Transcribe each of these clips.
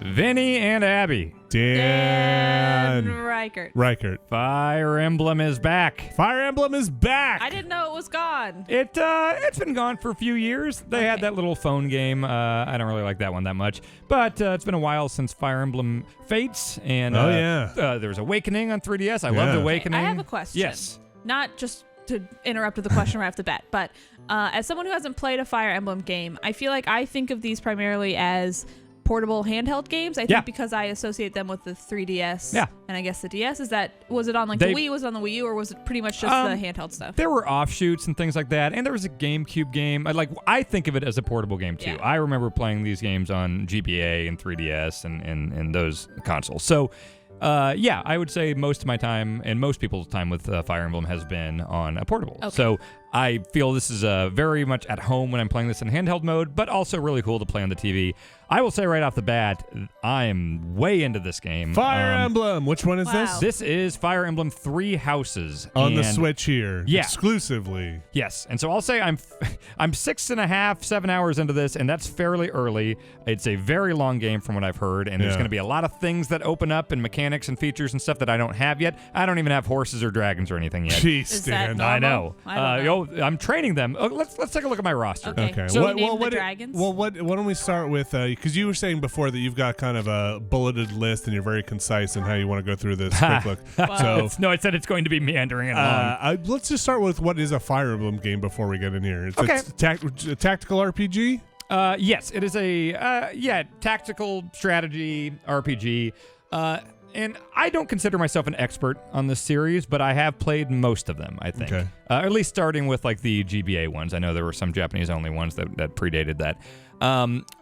Vinny and Abby. Dan Reichert. Fire Emblem is back. Fire Emblem is back. I didn't know it was gone. It's been gone for a few years. They had that little phone game. I don't really like that one that much. But it's been a while since Fire Emblem Fates. And there's Awakening on 3DS. I loved Awakening. I have a question. Yes. Not just to interrupt with the question right off the bat, but as someone who hasn't played a Fire Emblem game, I feel like I think of these primarily as portable handheld games. I think because I associate them with the 3DS and I guess the DS. Was it on the Wii? Was it on the Wii U, or was it pretty much just the handheld stuff? There were offshoots and things like that, and there was a GameCube game. I think of it as a portable game too. I remember playing these games on GBA and 3DS and those consoles. So I would say most of my time and most people's time with Fire Emblem has been on a portable. Okay. So I feel this is very much at home when I'm playing this in handheld mode, but also really cool to play on the TV. I will say right off the bat, I am way into this game. Fire Emblem. Which one is this? This is Fire Emblem 3 Houses. On the Switch here. Yeah. Exclusively. Yes. And so I'll say I'm 6.5, 7 hours into this, and that's fairly early. It's a very long game from what I've heard, and there's going to be a lot of things that open up and mechanics and features and stuff that I don't have yet. I don't even have horses or dragons or anything yet. Jeez, Stan. I know. I don't know. I'm training them. Let's take a look at my roster. Okay. So what dragons? Why don't we start with because you were saying before that you've got kind of a bulleted list and you're very concise in how you want to go through this quick look. No, I said it's going to be meandering along. Let's just start with what is a Fire Emblem game before we get in here. It's a tactical RPG. Yes, it is a tactical strategy RPG. And I don't consider myself an expert on this series, but I have played most of them, I think. Okay. At least starting with like the GBA ones. I know there were some Japanese-only ones that predated that.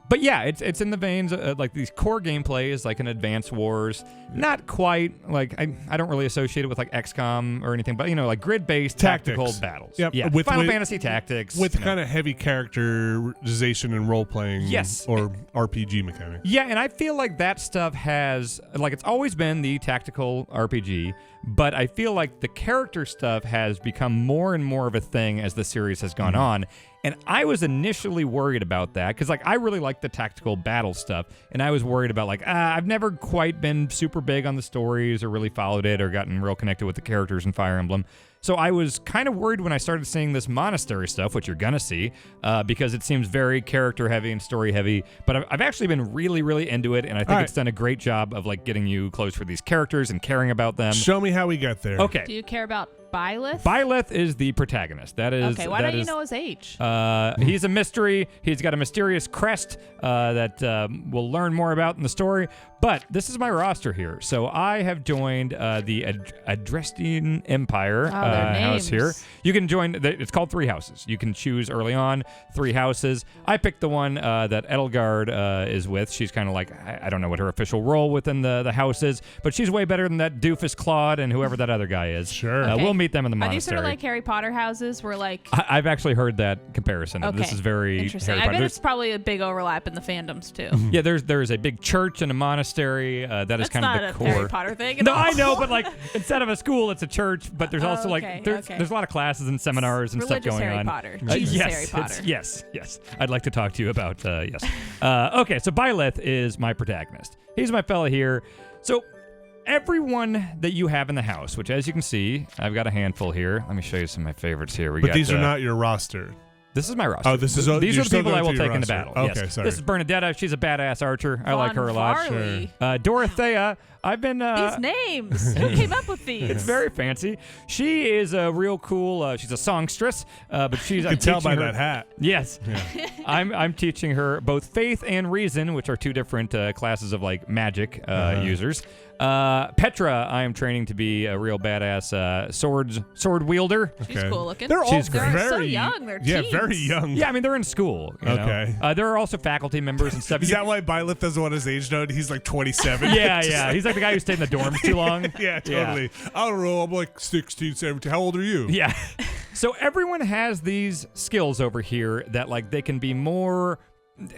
But yeah, it's in the veins of like these core gameplays, like in Advance Wars. Not quite like I don't really associate it with like XCOM or anything, but like grid-based tactical battles. Yep. Yeah, with Final Fantasy Tactics with kind of heavy characterization and role-playing. Yes. Or RPG mechanics. Yeah, and I feel like that stuff has it's always been the tactical RPG, but I feel like the character stuff has become more and more of a thing as the series has gone on. And I was initially worried about that because, I really like the tactical battle stuff, and I was worried about, I've never quite been super big on the stories or really followed it or gotten real connected with the characters in Fire Emblem. So I was kind of worried when I started seeing this Monastery stuff, which you're going to see, because it seems very character-heavy and story-heavy. But I've actually been really, really into it, and I think it's done a great job of, getting you close for these characters and caring about them. Show me how we get there. Okay. Do you care about Byleth? Byleth is the protagonist. That is. Okay, why don't you know his age? He's a mystery. He's got a mysterious crest that we'll learn more about in the story. But this is my roster here. So I have joined the Adrestian Empire house here. You can join. It's called 3 Houses. You can choose early on 3 houses. I picked the one that Edelgard is with. She's kind of I don't know what her official role within the house is, but she's way better than that doofus Claude and whoever that other guy is. Sure. We'll meet them in the monastery. Are these sort of like Harry Potter houses where I've actually heard that comparison. Okay. This is very interesting. Harry Potter. I bet it's probably a big overlap in the fandoms too. Yeah, there's a big church and a monastery. That is kind of the core. That's not a Harry Potter thing at No, all. I know, but instead of a school, it's a church. But there's also there's a lot of classes and seminars and Religious stuff going Harry on. Potter. Jesus yes, Harry Potter. Yes. I'd like to talk to you about yes. Okay, so Byleth is my protagonist. He's my fella here. So everyone that you have in the house, which as you can see, I've got a handful here. Let me show you some of my favorites here. But these are not your roster. This is my roster. Oh, these are the people I will take into battle. Okay, yes. sorry. This is Bernadetta. She's a badass archer. I like her a lot. Sure. Dorothea. I've been these names. Who came up with these? It's very fancy. She is a real cool. She's a songstress, but she's. You can tell by that hat. Yes, I'm teaching her both faith and reason, which are 2 different classes of magic users. Petra, I am training to be a real badass sword wielder. She's cool looking. They're all They're so young. They're teens. very young. Yeah, I mean they're in school. You know? There are also faculty members and stuff. Is that why Byleth doesn't want his age known? He's 27. Yeah. He's like the guy who stayed in the dorms too long. Yeah, totally. Yeah. I don't know. I'm 16, 17. How old are you? Yeah. So everyone has these skills over here that they can be more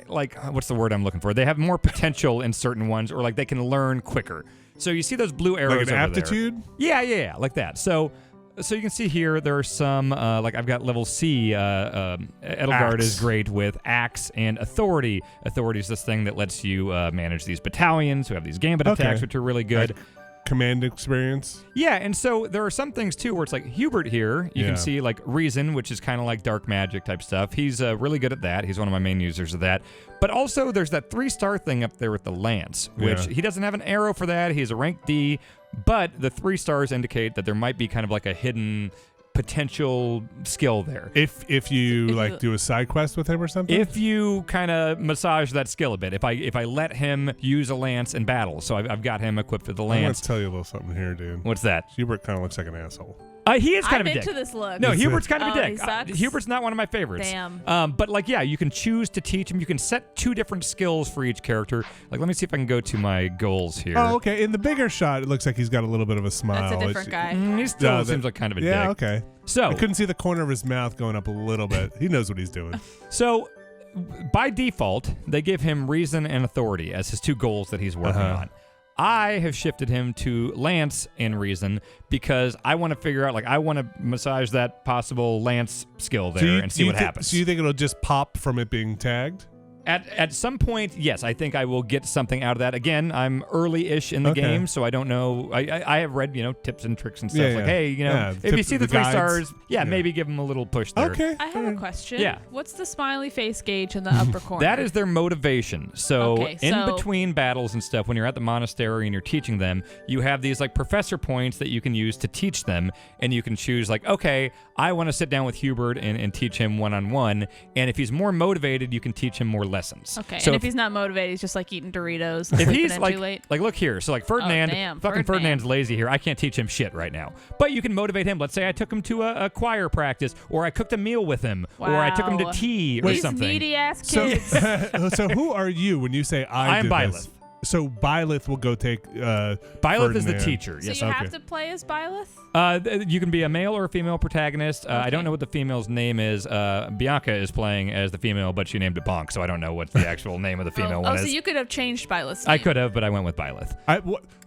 what's the word I'm looking for? They have more potential in certain ones, or they can learn quicker. So you see those blue arrows like an over aptitude? there. Yeah, like that. So So you can see here there are some like I've got level C. Edelgard is great with Axe and Authority. Authority is this thing that lets you manage these battalions who have these gambit attacks, which are really good. Command experience. Yeah, and so there are some things too where it's like Hubert here. You can see like Reason, which is kind of like dark magic type stuff. He's really good at that. He's one of my main users of that. But also there's that 3-star thing up there with the lance, which he doesn't have an arrow for that. He has a rank D, but the 3 stars indicate that there might be kind of like a hidden potential skill there. If you like do a side quest with him or something? If you kind of massage that skill a bit. If I let him use a lance in battle. So I've got him equipped with the lance. I want to tell you a little something here, dude. What's that? Hubert kind of looks like an asshole. He is kind of a dick. I'm into this look. No, Hubert's kind of a dick. He sucks? Hubert's not one of my favorites. Damn. But like, yeah, you can choose to teach him. You can set 2 different skills for each character. Like, let me see if I can go to my goals here. Oh, okay. In the bigger shot, it looks like he's got a little bit of a smile. That's a different guy. He still seems like kind of a dick. Yeah, okay. So I couldn't see the corner of his mouth going up a little bit. He knows what he's doing. So by default, they give him Reason and Authority as his 2 goals that he's working on. I have shifted him to Lance and Reason because I want to figure out, like, I want to massage that possible Lance skill there and see what happens. So you think it'll just pop from it being tagged? At some point, yes, I think I will get something out of that. Again, I'm early-ish in the game, so I don't know. I have read, tips and tricks and stuff. Hey, if you see the 3 guides. stars, maybe give them a little push there. Okay. I have a question. Yeah. What's the smiley face gauge in the upper corner? That is their motivation. So Okay, in between battles and stuff, when you're at the monastery and you're teaching them, you have these like professor points that you can use to teach them, and you can choose like, okay, I want to sit down with Hubert and teach him one-on-one, and if he's more motivated, you can teach him more lessons. Okay, so and if he's not motivated, he's just like eating Doritos. And if sleeping he's in like, too late. like look here, so like Ferdinand, Ferdinand's lazy here. I can't teach him shit right now, but you can motivate him. Let's say I took him to a choir practice, or I cooked a meal with him, or I took him to tea or something. These needy ass kids. So who are you when you say I am did Byleth. this? So Byleth will go take Byleth is the teacher. So yes. you have to play as Byleth? You can be a male or a female protagonist. I don't know what the female's name is. Bianca is playing as the female, but she named it Bonk, so I don't know what the actual name of the female one is. So you could have changed Byleth's name. I could have, but I went with Byleth.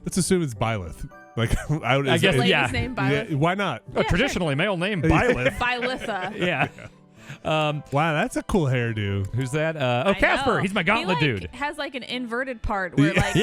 Let's assume it's Byleth. Like I guess, lady's name Byleth? Yeah, why not? Traditionally male name Byleth. Bylitha. Yeah. Wow, that's a cool hairdo. Who's that? Casper. He's my gauntlet dude. Has like an inverted part where like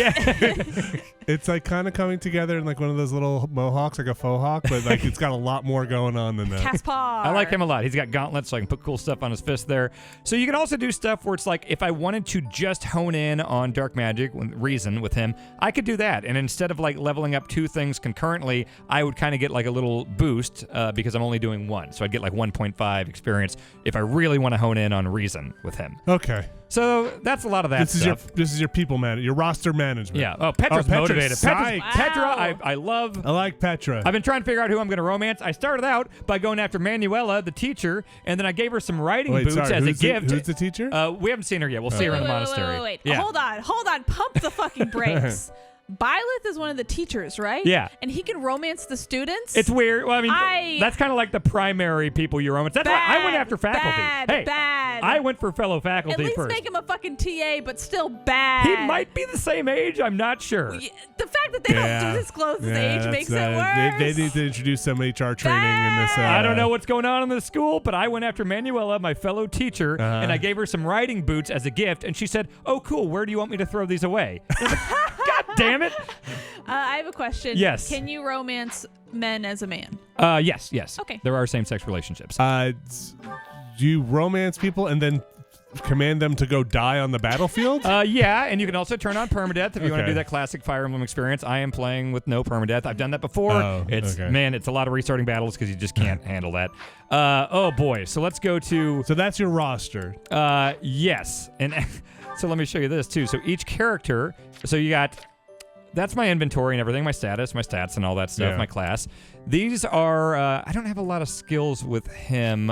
It's like kind of coming together in like one of those little mohawks, like a faux hawk, but like it's got a lot more going on than that. Caspar. I like him a lot. He's got gauntlets, so I can put cool stuff on his fist there. So you can also do stuff where it's like, if I wanted to just hone in on dark magic Reason with him, I could do that. And instead of like leveling up 2 things concurrently, I would kind of get like a little boost because I'm only doing 1. So I'd get like 1.5 experience if I really want to hone in on Reason with him. Okay. So that's a lot of that stuff. This is your people your roster management. Yeah. Oh, Petra's motivated. Psych. Petra, I love. I like Petra. I've been trying to figure out who I'm going to romance. I started out by going after Manuela, the teacher, and then I gave her some riding boots as a gift. Who's the teacher? We haven't seen her yet. We'll see her in the monastery. Wait. Yeah. Hold on. Pump the fucking brakes. Byleth is one of the teachers, right? Yeah. And he can romance the students? It's weird. Well, I mean, that's kind of like the primary people you romance. That's why I went after faculty. Bad. I went for fellow faculty At least first. make him a fucking TA, but still bad. He might be the same age. I'm not sure. The fact that they don't disclose his age makes it worse. They need to introduce some HR training in this. I don't know what's going on in this school, but I went after Manuela, my fellow teacher, and I gave her some riding boots as a gift, and she said, "Oh, cool. Where do you want me to throw these away?" God damn it. I have a question. Yes. Can you romance men as a man? Yes. Okay. There are same-sex relationships. Do you romance people and then command them to go die on the battlefield? Yeah, and you can also turn on permadeath if you want to do that classic Fire Emblem experience. I am playing with no permadeath. I've done that before. It's a lot of restarting battles because you just can't handle that. Oh boy. So let's go to. So that's your roster. Yes, and so let me show you this too. So each character. So you got. That's my inventory and everything, my status, my stats, and all that stuff, my class. These are, I don't have a lot of skills with him.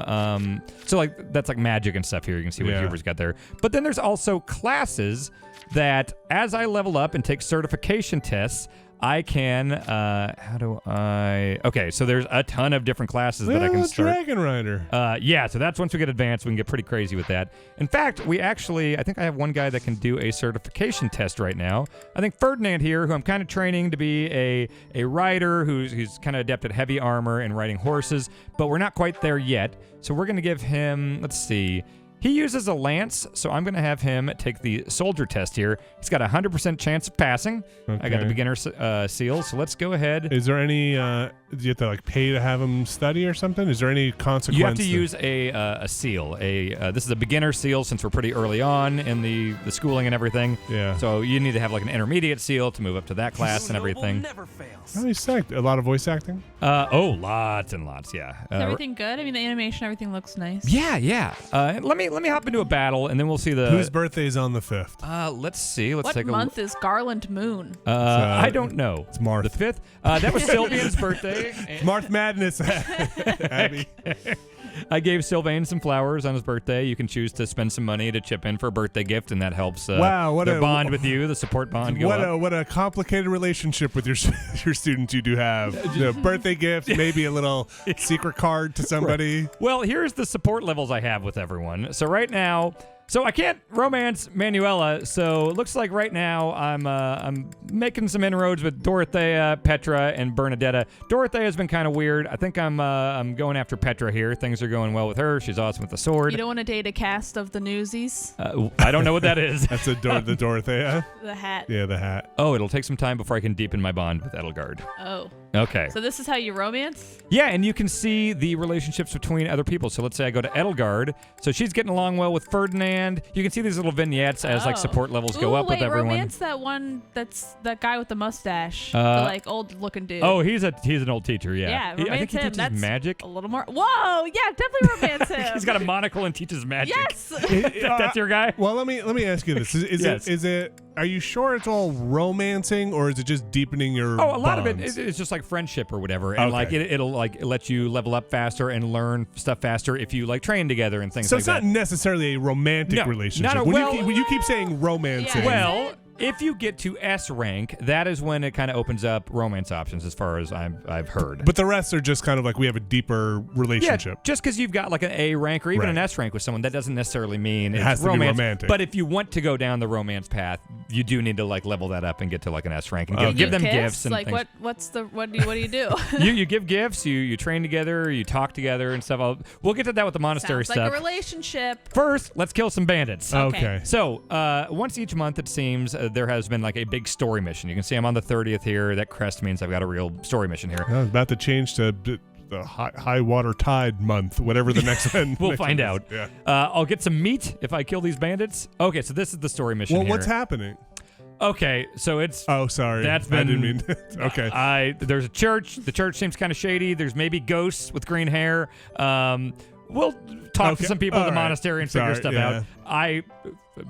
So like that's like magic and stuff here. You can see what Hubert's got there. But then there's also classes that as I level up and take certification tests, I can, how do I, okay, so there's a ton of different classes that I can start. Dragon Rider. Yeah, so that's once we get advanced, we can get pretty crazy with that. In fact, I think I have one guy that can do a certification test right now. I think Ferdinand here, who I'm kind of training to be a rider who's kind of adept at heavy armor and riding horses, but we're not quite there yet. So we're going to give him, let's see, he uses a lance, so I'm going to have him take the soldier test here. He's got a 100% chance of passing. Okay. I got the beginner seal, so let's go ahead. Is there any, do you have to like pay to have him study or something? Is there any consequence? You have to use a seal. This is a beginner seal since we're pretty early on in the schooling and everything. Yeah. So you need to have like an intermediate seal to move up to that class and everything. Never fails. Oh, he's psyched. A lot of voice acting? Lots and lots, yeah. Is everything good? I mean, the animation, everything looks nice. Yeah. Let me hop into a battle, and then we'll see the... Whose birthday is on the 5th? Let's see. Let's What take a month is Garland Moon? I don't know. It's Marth. The 5th? That was Sylvian's birthday. Marth Madness, Abby. I gave Sylvain some flowers on his birthday. You can choose to spend some money to chip in for a birthday gift, and that helps Wow, their bond with you, the support bond go up. What a complicated relationship with your students you do have. Birthday gifts, maybe a little secret card to somebody. Well, here's the support levels I have with everyone. So right now... So I can't romance Manuela, so it looks like right now I'm making some inroads with Dorothea, Petra, and Bernadetta. Dorothea's been kind of weird. I think I'm going after Petra here. Things are going well with her. She's awesome with the sword. You don't want to date a cast of the Newsies? I don't know what that is. That's the Dorothea? The hat. Yeah, the hat. Oh, it'll take some time before I can deepen my bond with Edelgard. Oh. Okay. So this is how you romance? Yeah, and you can see the relationships between other people. So let's say I go to Edelgard. So she's getting along well with Ferdinand. You can see these little vignettes as like support levels go up with everyone. Romance that guy with the mustache, the like old looking dude. Oh, he's an old teacher. Yeah. Yeah, romance I think he him. teaches That's magic. A little more. Whoa, yeah, definitely romance him. He's got a monocle and teaches magic. Yes. That's your guy. Well, let me ask you this: Yes. is it? Are you sure it's all romancing, or is it just deepening your? Oh, a lot of bonds? it's just like friendship or whatever, and Okay. like it'll like let you level up faster and learn stuff faster if you like train together and things So like it's that. not necessarily a romantic No, relationship. not a- When you keep saying romancing, Yeah. Well, if you get to S rank, that is when it kind of opens up romance options, as far as I've heard. but the rest are just kind of like we have a deeper relationship. Yeah, just because you've got like an A rank or even an Right. S rank with someone, that doesn't necessarily mean it's has to be romance. romantic. But if you want to go down the romance path, you do need to like level that up and get to like an S rank and Okay. give them Kiss? gifts and like things. what do you do? You give gifts, you train together, you talk together and stuff. We'll get to that with the monastery Sounds stuff. like a relationship. First, let's kill some bandits. Okay. So, once each month, it seems, there has been like a big story mission. You can see I'm on the 30th here. That crest means I've got a real story mission here. I was about to change to the high water tide month, whatever the next one. We'll next find one out. is. Yeah. I'll get some meat if I kill these bandits. Okay, so this is the story mission Well, here. what's happening? Okay, so it's... Oh, sorry. That's I didn't been- mean. Okay. There's a church. The church seems kind of shady. There's maybe ghosts with green hair. We'll talk to Okay, some people at the all right. monastery and figure Sorry, stuff yeah. out.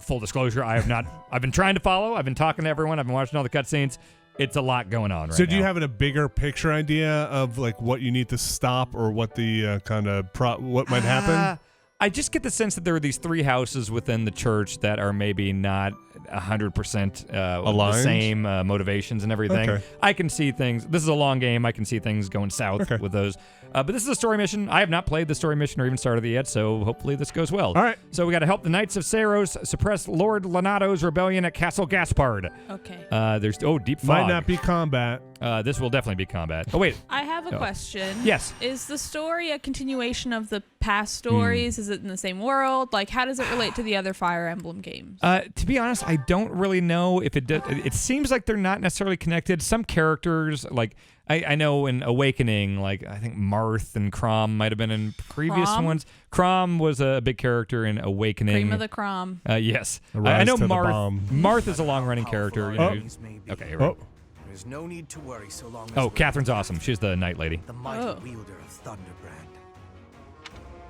Full disclosure, I have not. I've been trying to follow. I've been talking to everyone. I've been watching all the cutscenes. It's a lot going on right now. So do you have a bigger picture idea of like what you need to stop or what the kind of what might happen? I just get the sense that there are these three houses within the church that are maybe not 100% the Aligned? same motivations and everything. Okay. I can see things. This is a long game. I can see things going south Okay. with those. But this is a story mission. I have not played the story mission or even started it yet, so hopefully this goes well. All right. So we got to help the Knights of Saros suppress Lord Lonato's rebellion at Castle Gaspard. Okay. There's deep fog. Might not be combat. This will definitely be combat. Oh wait. I have a question. Yes. Is the story a continuation of the past stories? Is it in the same world? Like, how does it relate to the other Fire Emblem games? To be honest, I don't really know if it does. It seems like they're not necessarily connected. Some characters, like I know in Awakening, like I think Marth and Crom might have been in previous Crom? ones. Crom was a big character in Awakening. Cream of the Crom. Yes. A I rise know to the Marth. bomb. Marth is a long-running character. You know. Okay. Here we Oh, go. There's no need to worry so long as Oh, we're Catherine's awesome. She's the Knight Lady. the mighty Oh. wielder of Thunderbrand.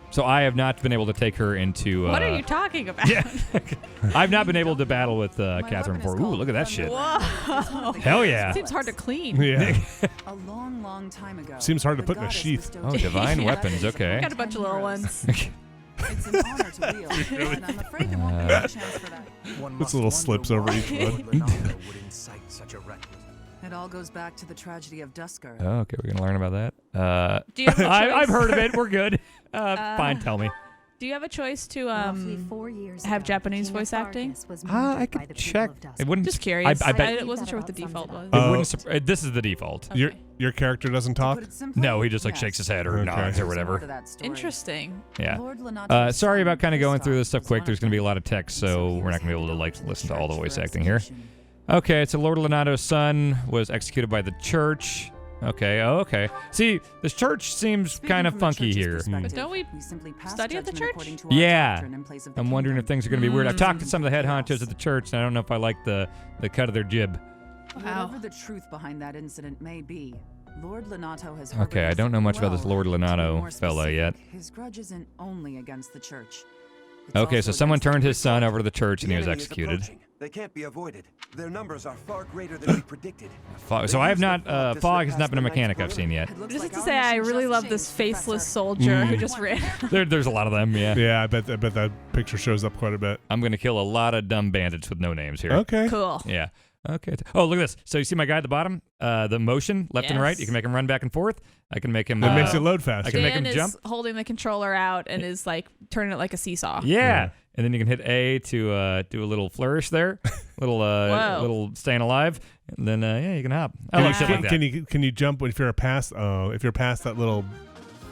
So I have not been able to take her into. What are you talking about? Yeah. I've not been able to battle with Catherine before. Ooh, look at that shit. Whoa. Hell yeah. Seems hard to clean. yeah. A long, long time ago. Seems hard to the put in a goddess sheath. bestowed Oh, to divine me weapons. Okay. Got a bunch of little ones. It's an honor to wield, and I'm afraid there won't be a chance for that. One Puts must little wonder slips why over each Lord one. Leonardo would incite such a reckless. It all goes back to the tragedy of Dusker. Oh, okay, we're gonna learn about that. Do you have a choice? I've heard of it. We're good. Fine, tell me. Do you have a choice to Roughly 4 years have ago, Japanese King of voice acting? Fargus was I murdered by could the check. people of It wouldn't. Just curious. I bet. I wasn't sure what the default was. It wouldn't. This is the default. Okay. Your character doesn't talk? Put it simply, No, he just like yes. shakes his head or Okay. nods or There's more whatever. to that story. Interesting. Yeah. Lord Lenato's Sorry about son, kind of going through Kristoff, this stuff was quick. one There's of going to be a them. lot of text, So so he we're was not going to be able to handed like to the listen to all the church voice for acting here. execution. Okay, so Lord Lenato's son was executed by the church. Okay, okay. See, the church seems Speaking kind of from the funky church's here. perspective, But don't we simply pass study at the judgment church? according to our Yeah. doctrine in place of the I'm wondering if kingdom. things are going to be weird. I've talked to some of the head Chaos. honchos at the church, and I don't know if I like the cut of their jib. Wow. Whatever the truth behind that incident may be, Lord Lenato has Okay, I don't know much about this Lord Lenato fella yet. His grudge isn't only against the church. It's Okay, also so someone against the turned his son over to the church, and The he was enemy is executed. approaching. They can't be avoided. Their numbers are far greater than we predicted. So I have not. to slip Fog has past not been a the knight's mechanic I've seen yet. It looks Just like to our say, I mission really just love this changed, faceless Professor. soldier who just ran. There's a lot of them. Yeah. Yeah, I bet that picture shows up quite a bit. I'm gonna kill a lot of dumb bandits with no names here. Okay. Cool. Yeah. Okay. Oh, look at this. So you see my guy at the bottom? The motion left and right. Yes. You can make him run back and forth. I can make him. It makes it load faster. I can make Dan him is jump. holding the controller out and is like turning it like a seesaw. Yeah. And then you can hit A to do a little flourish there, little staying alive, and then yeah, you can hop. I like shit like that. Can you jump if you're past that little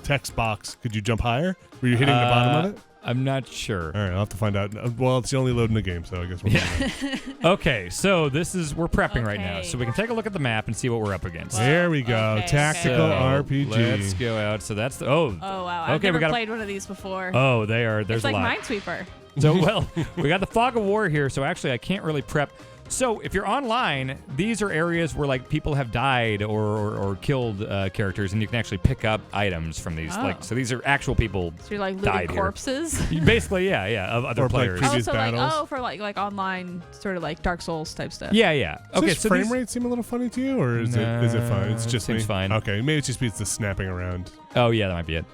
text box? Could you jump higher? Were you hitting the bottom of it? I'm not sure. All right, I'll have to find out. Well, it's the only load in the game, so I guess we'll find out. Okay, so we're prepping right now, Okay. so we can take a look at the map and see what we're up against. There we go. Okay, Tactical So, RPG. Let's go out. So that's the Oh wow! I've Okay, we never gotta- played one of these before. oh, they are. There's it's like a lot. Minesweeper. So, well, we got the fog of war here, so actually I can't really prep. So if you're online, these are areas where like people have died or killed characters, and you can actually pick up items from these. Oh. Like, so these are actual people. So you're like Died looting here. corpses. Basically, yeah, of other Or, like, players. previous So battles. like for like online sort of like Dark Souls type stuff. Yeah. Does Okay, this so frame these, rate seem a little funny to you, or is it fine? It's just seems me? fine. Okay, maybe it's just the snapping around. Oh yeah, that might be it.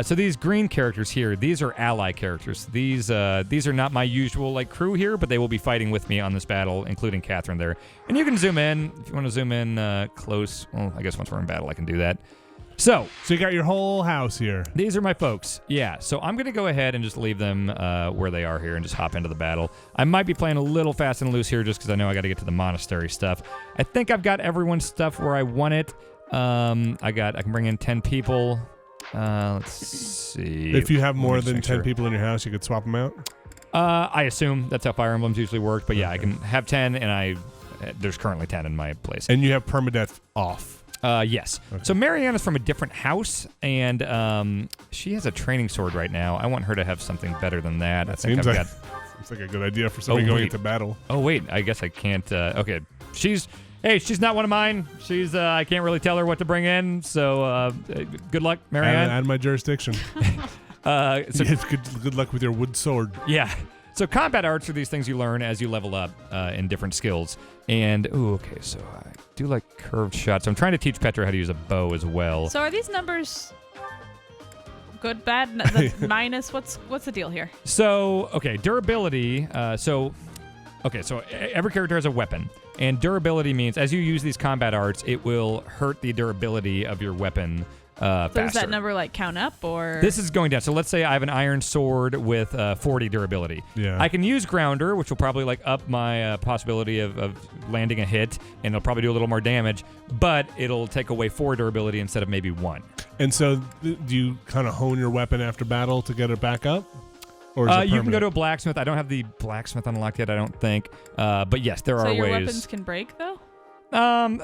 So these green characters here, these are ally characters. These are not my usual like crew here, but they will be fighting with me on this battle, including Catherine there. And you can zoom in if you want to zoom in close. Well, I guess once we're in battle, I can do that. So you got your whole house here. these are my folks. Yeah. So I'm gonna go ahead and just leave them where they are here and just hop into the battle. I might be playing a little fast and loose here just because I know I got to get to the monastery stuff. I think I've got everyone's stuff where I want it. I can bring in 10 people. Let's see. If you have Let me more just than make 10 sure. people in your house, you could swap them out. I assume that's how Fire Emblems usually work, but yeah, I can have 10, and there's currently 10 in my place. And you have permadeath off. Yes. Okay. So Marianne is from a different house, and she has a training sword right now. I want her to have something better than that. I think Seems I've like, got. seems like a good idea for somebody Oh, going wait. into battle. Oh wait, I guess I can't. Okay, she's not one of mine. She's I can't really tell her what to bring in. So good luck, Marianne. Out of my jurisdiction. So Yes, good luck with your wood sword. yeah. So combat arts are these things you learn as you level up in different skills. And okay, so I do like curved shots. I'm trying to teach Petra how to use a bow as well. So are these numbers good, bad, minus? What's the deal here? So okay, durability. So every character has a weapon, and durability means as you use these combat arts, it will hurt the durability of your weapon faster. So does that number like count up or? This is going down. So let's say I have an iron sword with 40 durability. Yeah. I can use grounder, which will probably like up my possibility of landing a hit, and it'll probably do a little more damage, but it'll take away 4 durability instead of maybe 1. And so, do you kind of hone your weapon after battle to get it back up? Or is it You can go to a permanent? blacksmith. I don't have the blacksmith unlocked yet, I don't think. But yes, there so are your ways. weapons can break though?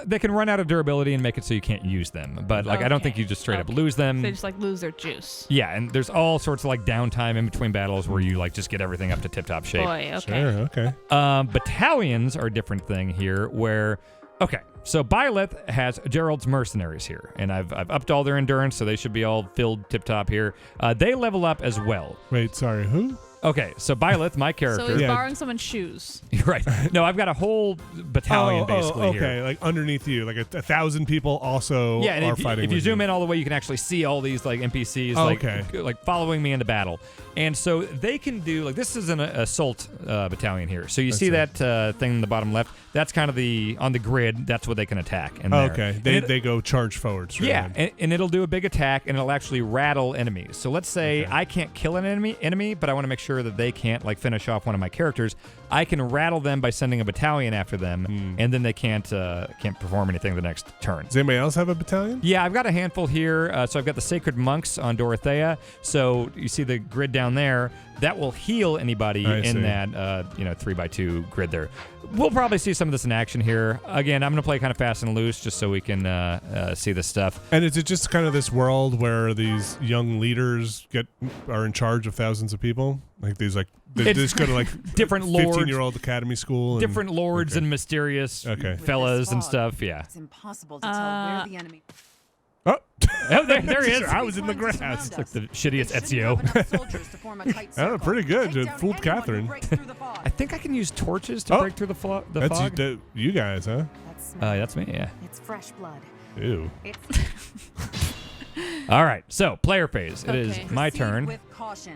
They can run out of durability and make it so you can't use them. But like, I don't think you just straight up lose them. They just like lose their juice. Yeah, and there's all sorts of like downtime in between battles where you like just get everything up to tip-top shape. Boy, okay. Sure, okay. Battalions are a different thing here where, okay, so Byleth has Gerald's mercenaries here, and I've upped all their endurance, so they should be all filled tip-top here. They level up as well. Wait, sorry, who? Okay, so Byleth, my So character. he's Yeah. borrowing someone's shoes. Right. No, I've got a whole battalion basically okay, here. like underneath you, like 1,000 people also Yeah, and are if fighting. you with zoom in all the way, you can actually see all these like NPCs like following me into battle. And so they can do like this is an assault battalion here. So you see that thing in the bottom left? That's kind of on the grid. That's what they can attack. In there. Okay, And they go charge forward. Straight yeah, in. and it'll do a big attack, and it'll actually rattle enemies. So let's say I can't kill an enemy, but I want to make sure that they can't like finish off one of my characters. I can rattle them by sending a battalion after them, and then they can't perform anything the next turn. Does anybody else have a battalion? Yeah, I've got a handful here. So I've got the Sacred Monks on Dorothea. So you see the grid down there. That will heal anybody in that 3x2 grid there. We'll probably see some of this in action here. Again, I'm going to play kind of fast and loose just so we can see this stuff. And is it just kind of this world where these young leaders are in charge of thousands of people? Like these they just go to like different lords, 15-year-old academy school. Different lords and mysterious fellas and stuff. Yeah. It's impossible to tell where the enemy. Oh, there he is. I was in the grass. It's like the shittiest Ezio. Oh, pretty good. You fooled Catherine. I think I can use torches to break through the fog. You guys, huh? That's me, yeah. It's fresh blood. Ew. All right, so player phase. It is my turn.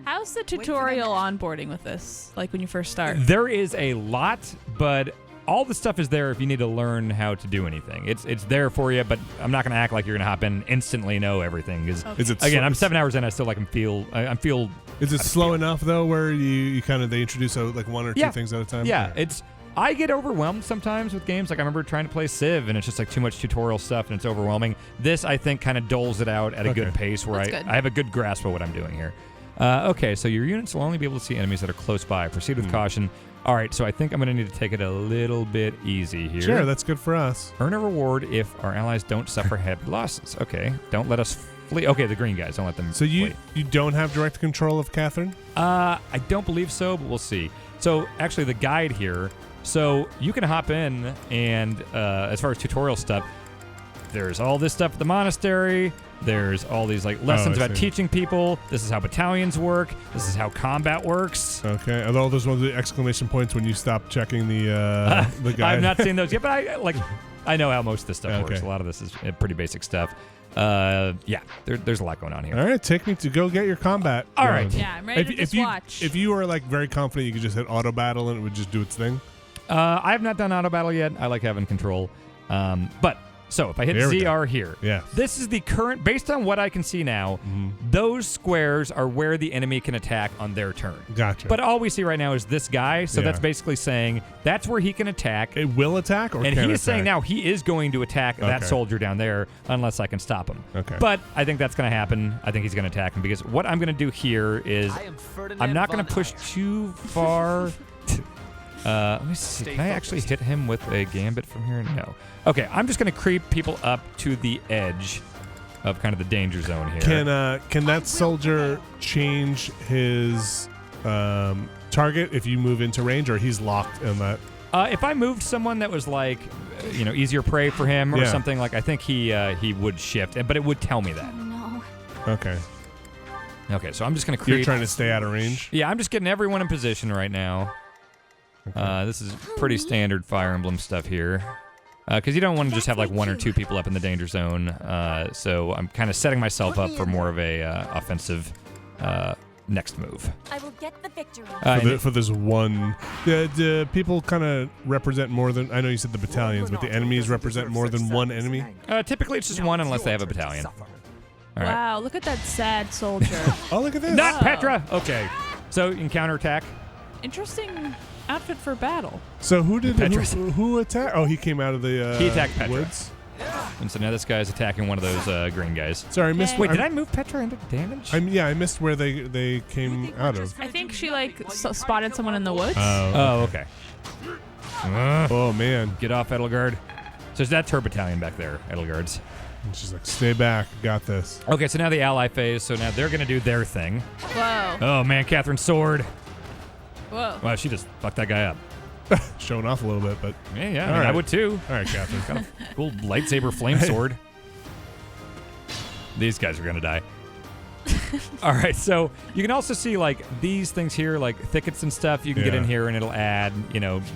How's the tutorial onboarding with this? Like when you first start? There is a lot, but all the stuff is there if you need to learn how to do anything. It's there for you, but I'm not going to act like you're going to hop in instantly know everything. Is it again? I'm 7 hours in. I still like feel. Is it slow enough though, where you kind of they introduce like one or two things at a time? Yeah, I get overwhelmed sometimes with games. Like I remember trying to play Civ, and it's just like too much tutorial stuff, and it's overwhelming. This I think kind of doles it out at a good pace, where I have a good grasp of what I'm doing here. Okay, so your units will only be able to see enemies that are close by. Proceed with caution. All right, so I think I'm going to need to take it a little bit easy here. Sure, that's good for us. Earn a reward if our allies don't suffer heavy losses. Okay, don't let us flee. Okay, the green guys, don't let them So flee. you don't have direct control of Catherine? I don't believe so, but we'll see. So actually the guide here, so you can hop in and as far as tutorial stuff, there's all this stuff at the monastery. There's all these like lessons about teaching people. This is how battalions work. This is how combat works. Okay. Are all those ones with the exclamation points when you stop checking the guide? I've not seen those yet, but I know how most of this stuff works. A lot of this is pretty basic stuff. There's a lot going on here. All right, take me to go get your combat. All right. Yeah, I'm ready to just watch. If you were like very confident, you could just hit auto battle and it would just do its thing. I have not done auto battle yet. I like having control. So if I hit ZR here, this is the current, based on what I can see now, those squares are where the enemy can attack on their turn. Gotcha. But all we see right now is this guy, so that's basically saying that's where he can attack. It will attack or and can he is attack? saying now he is going to attack that soldier down there unless I can stop him. Okay. But I think that's going to happen. I think he's going to attack him because what I'm going to do here is I'm not going to push too far. Let me see. Can I actually hit him with a gambit from here? No. Okay, I'm just going to creep people up to the edge of kind of the danger zone here. Can that soldier change his target if you move into range, or he's locked in that? If I moved someone that was like, easier prey for him or something, like I think he would shift, but it would tell me that. No. Okay. Okay, so I'm just going to creep. You're trying to stay out of range? Yeah, I'm just getting everyone in position right now. Okay. This is pretty standard Fire Emblem stuff here. Because you don't want to just have like one or two people up in the danger zone. So I'm kind of setting myself up for more of a offensive next move. I will get the victory. For this one, the people kind of represent more than, I know you said the battalions, but the enemies represent more than one enemy? Typically it's just one unless they have a battalion. All right. Wow, look at that sad soldier. Oh, look at this. Not Petra! Okay. So you can counterattack. Interesting outfit for battle. So who attacked? Oh, he came out of the he attacked Petra. woods. And so now this guy's attacking one of those green guys. Sorry, I missed. Wait, did I move Petra into damage? I missed where they came out of. I think she spotted someone in the woods. Oh, okay. Oh man, get off, Edelgard. So that's her battalion back there, Edelgard's. And she's like, stay back, got this. Okay, so now the ally phase. So now they're gonna do their thing. Whoa. Oh man, Catherine's sword. Whoa. Wow, she just fucked that guy up. Showing off a little bit, but yeah, I would too. All right, Catherine. Got a cool lightsaber flame sword. These guys are gonna die. All right, so you can also see like these things here, like thickets and stuff. You can get in here and it'll add,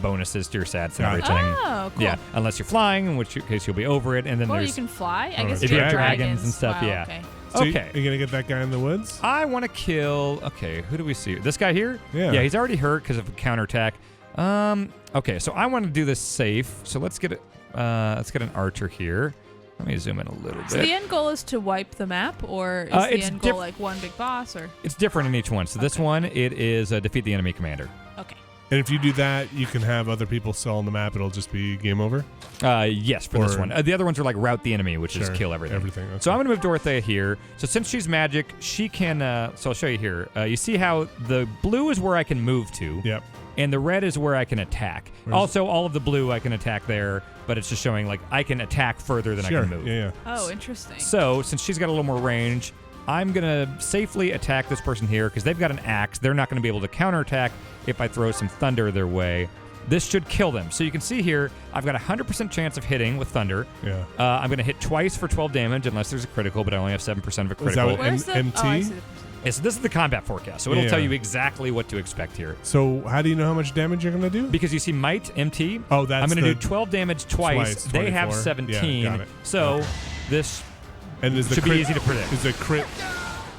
bonuses to your stats and everything. Oh, cool. Yeah, unless you're flying, in which case you'll be over it. And then Well, there's you can fly. I guess if you have dragons and stuff. Wow, Yeah. Okay. So Okay. you gonna get that guy in the woods? I want to kill. Okay, who do we see? This guy here? Yeah. Yeah, he's already hurt because of a counterattack. Okay, so I want to do this safe. So let's get an archer here. Let me zoom in a little bit. So the end goal is to wipe the map, or is the end goal like one big boss, or? It's different in each one. So this one, it is defeat the enemy commander. Okay. And if you do that, you can have other people still on the map. It'll just be game over. Yes, for this one. The other ones are like rout the enemy, which is kill everything. Okay. So I'm going to move Dorothea here. So since she's magic, she can. So I'll show you here. You see how the blue is where I can move to. Yep. And the red is where I can attack. Also, all of the blue I can attack there, but it's just showing like I can attack further than I can move. Yeah. Oh, interesting. So since she's got a little more range, I'm going to safely attack this person here because they've got an axe. They're not going to be able to counterattack if I throw some thunder their way. This should kill them. So you can see here, I've got a 100% chance of hitting with thunder. Yeah. I'm going to hit twice for 12 damage unless there's a critical, but I only have 7% of a critical. Is that what Where's the MT? Oh, I see the Yeah, so this is the combat forecast, so it'll tell you exactly what to expect here. So how do you know how much damage you're going to do? Because you see might, MT. Oh, that's I'm going to do 12 damage twice. They have 24. 17. Yeah, got it. So this And is the should crit, be easy to predict. Is the crit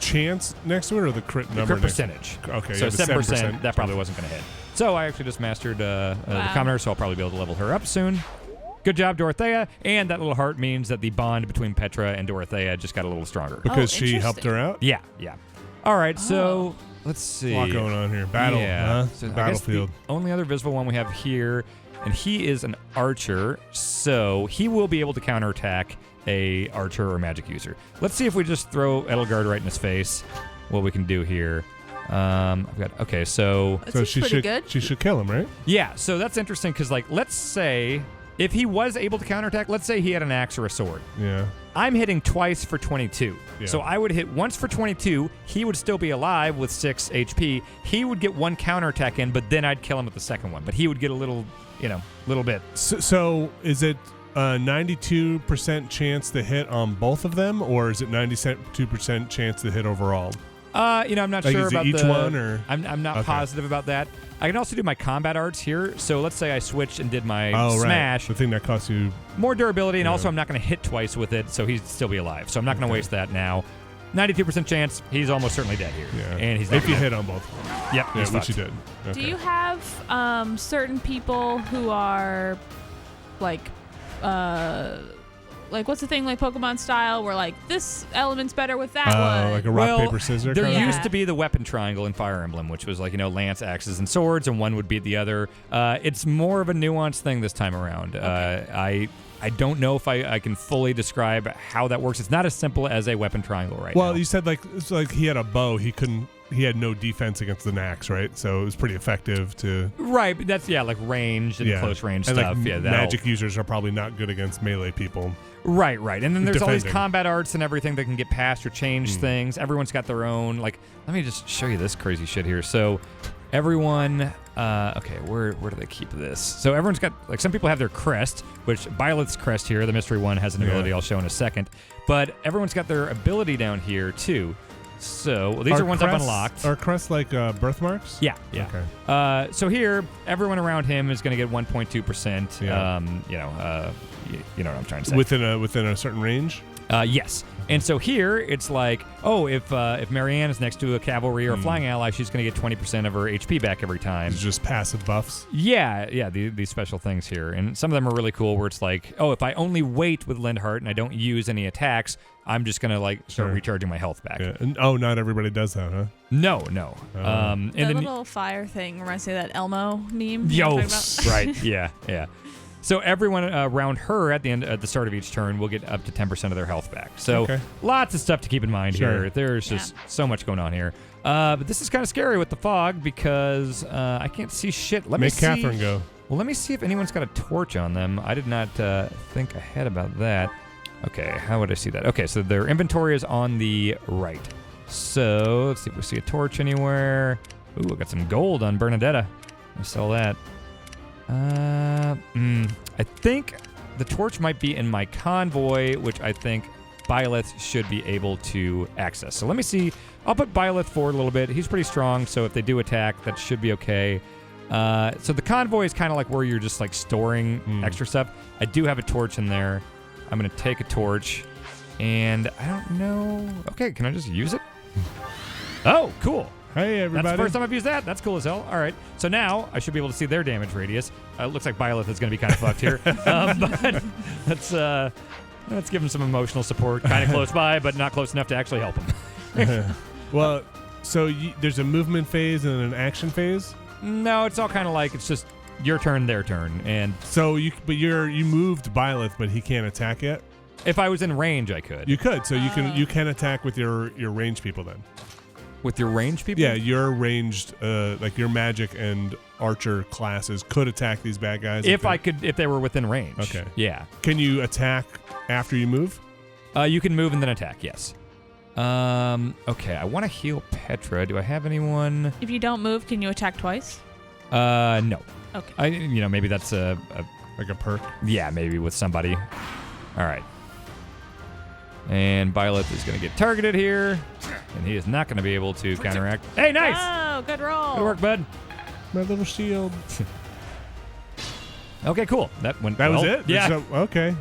chance next to it or the crit number? Crit percentage. Okay, So yeah, the 7%, that probably wasn't going to hit. So I actually just mastered the commoner, so I'll probably be able to level her up soon. Good job, Dorothea. And that little heart means that the bond between Petra and Dorothea just got a little stronger. Because she helped her out? Yeah. All right, so let's see. A lot going on here. Battle, huh? So I guess Battlefield. the only other visible one we have here, and he is an archer, so he will be able to counterattack a archer or magic user. Let's see if we just throw Edelgard right in his face, what we can do here. Okay, so That seems she pretty should good. she should kill him, right? yeah, so that's interesting because like let's say if he was able to counterattack, let's say he had an axe or a sword. Yeah. I'm hitting twice for 22. Yeah. So I would hit once for 22. He would still be alive with 6 HP. He would get one counterattack in, but then I'd kill him with the second one. But he would get a little bit. So is it a 92% chance to hit on both of them, or is it 92% chance to hit overall? I'm not Like, sure is it about each one, or? I'm not Okay. positive about that. I can also do my combat arts here. So let's say I switched and did my smash. Right. The thing that costs you. More durability, and Yeah. also I'm not going to hit twice with it, so he'd still be alive. So I'm not going to waste that now. 92% chance, he's almost certainly dead here. Yeah. And he's not if you gonna- hit on both. Yep, Yeah, he's which you fucked. did. Do Okay. you have certain people who are like what's the thing, like Pokemon style, where like this element's better with that one? Like a rock, Well, paper, scissors? There kind of? used to be the weapon triangle in Fire Emblem, which was like, lance, axes, and swords, and one would beat the other. It's more of a nuanced thing this time around. I don't know if I can fully describe how that works. It's not as simple as a weapon triangle now. Well, you said it's like he had a bow. He had no defense against the axe, right? So it was pretty effective to. Right, but that's like range and close range and stuff. Like magic users are probably not good against melee people. Right. And then there's all these Defending. combat arts and everything that can get past or change things. Everyone's got their own. Like, let me just show you this crazy shit here. So, everyone. Okay, where do they keep this? So everyone's got, like, some people have their crest, which Violet's crest here, the mystery one, has an ability I'll show in a second. But everyone's got their ability down here too. So these are ones I've unlocked. Are crests like birthmarks? Yeah. Okay. So here, everyone around him is going to get 1.2%. Yeah. You know what I'm trying to say. Within a certain range. Yes. And so here, it's like, if Marianne is next to a cavalry or a flying ally, she's going to get 20% of her HP back every time. It's just passive buffs. Yeah, these special things here. And some of them are really cool where it's like, if I only wait with Lindhart and I don't use any attacks, I'm just going to start recharging my health back. Yeah. And, not everybody does that, huh? No. That And then, little fire thing reminds me of that Elmo meme. you know yo, what I'm talking about? right, yeah. So everyone around her at the start of each turn will get up to 10% of their health back. So lots of stuff to keep in mind here. There's just so much going on here. But this is kind of scary with the fog because I can't see shit. Make Catherine go. Well, let me see if anyone's got a torch on them. I did not think ahead about that. Okay, how would I see that? Okay, so their inventory is on the right. So let's see if we see a torch anywhere. Ooh, I got some gold on Bernadetta. Let me sell that. I think the torch might be in my convoy, which I think Byleth should be able to access. So let me see. I'll put Byleth forward a little bit. He's pretty strong, so if they do attack, that should be okay. So the convoy is kind of like where you're just like storing extra stuff. I do have a torch in there. I'm going to take a torch, and I don't know. Okay, can I just use it? Oh, cool. Hey, everybody. That's the first time I've used that. That's cool as hell. All right. So now I should be able to see their damage radius. Looks like Byleth is going to be kind of fucked here. But let's give him some emotional support. Kind of close by, but not close enough to actually help him. Well, so there's a movement phase and an action phase? No, it's all kind of like it's just your turn, their turn. And so you moved Byleth, but he can't attack yet? If I was in range, I could. You could. So you can attack with your ranged people then. With your ranged people? Yeah, your ranged, like your magic and archer classes could attack these bad guys. If they were within range. Okay. Yeah. Can you attack after you move? You can move and then attack, yes. Okay, I want to heal Petra. Do I have anyone? If you don't move, can you attack twice? No. Okay. Maybe that's like a perk? Yeah, maybe with somebody. All right. And Byleth is going to get targeted here, and he is not going to be able to counteract. Hey, nice! Oh, good roll. Good work, bud. My little shield. Okay, cool. That went That well. was it? Yeah. Okay.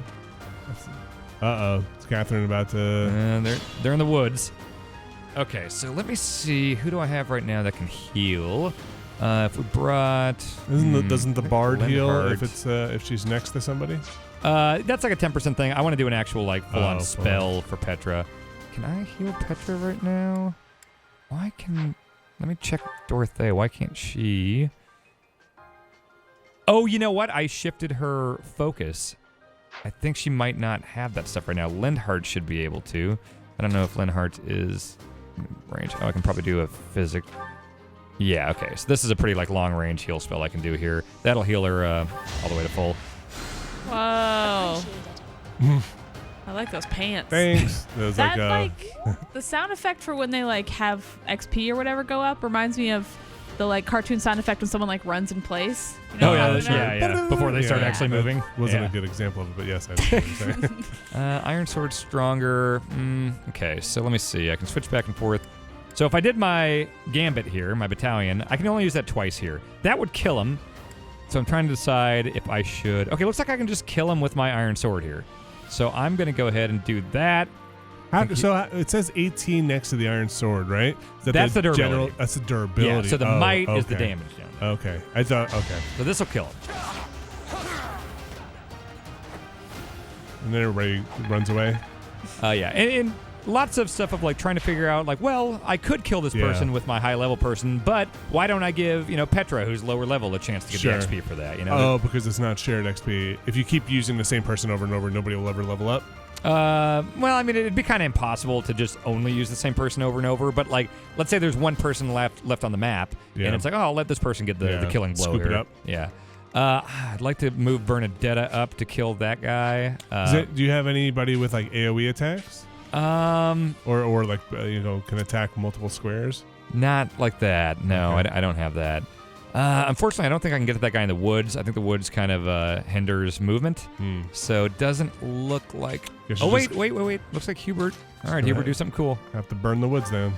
Uh-oh. Is Catherine about to... They're in the woods. Okay, so let me see. Who do I have right now that can heal? If we brought... Doesn't the bard heal Linhardt. if she's next to somebody? That's like a 10% thing. I want to do an actual full-on spell well. for Petra. Can I heal Petra right now? Let me check Dorothea. Why can't she? Oh, you know what? I shifted her focus. I think she might not have that stuff right now. Linhardt should be able to. I don't know if Linhardt is range. Oh, I can probably do a physic. Yeah, okay. So this is a pretty long-range heal spell I can do here. That'll heal her all the way to full. Whoa. I like those pants. Thanks. That the sound effect for when they have XP or whatever go up reminds me of the cartoon sound effect when someone runs in place. You know yeah. Before they start actually moving. Wasn't a good example of it, but yes, I know what you're saying. Iron Sword stronger. Okay, so let me see. I can switch back and forth. So if I did my Gambit here, my Battalion, I can only use that twice here. That would kill him. So I'm trying to decide if I should... Okay, looks like I can just kill him with my Iron Sword here. So I'm going to go ahead and do that. It says 18 next to the Iron Sword, right? That's the durability. That's the durability. Yeah, so the might is the damage down. Okay. I thought, okay. So this will kill him. And then everybody runs away? Yeah. And lots of stuff of trying to figure out I could kill this person with my high level person, but why don't I give Petra, who's lower level, a chance to get the XP for that? Oh, because it's not shared XP. If you keep using the same person over and over, nobody will ever level up. It'd be kind of impossible to just only use the same person over and over. But let's say there's one person left on the map, and it's I'll let this person get the killing blow Scoop here. It up. Yeah. I'd like to move Bernadetta up to kill that guy. Do you have anybody with AOE attacks? Or can attack multiple squares? Not like that. No, Okay. I don't have that. Unfortunately, I don't think I can get to that guy in the woods. I think the woods kind of hinders movement. So it doesn't look like... Oh, wait. Looks like Hubert. All right, Hubert, do something cool. Have to burn the woods down.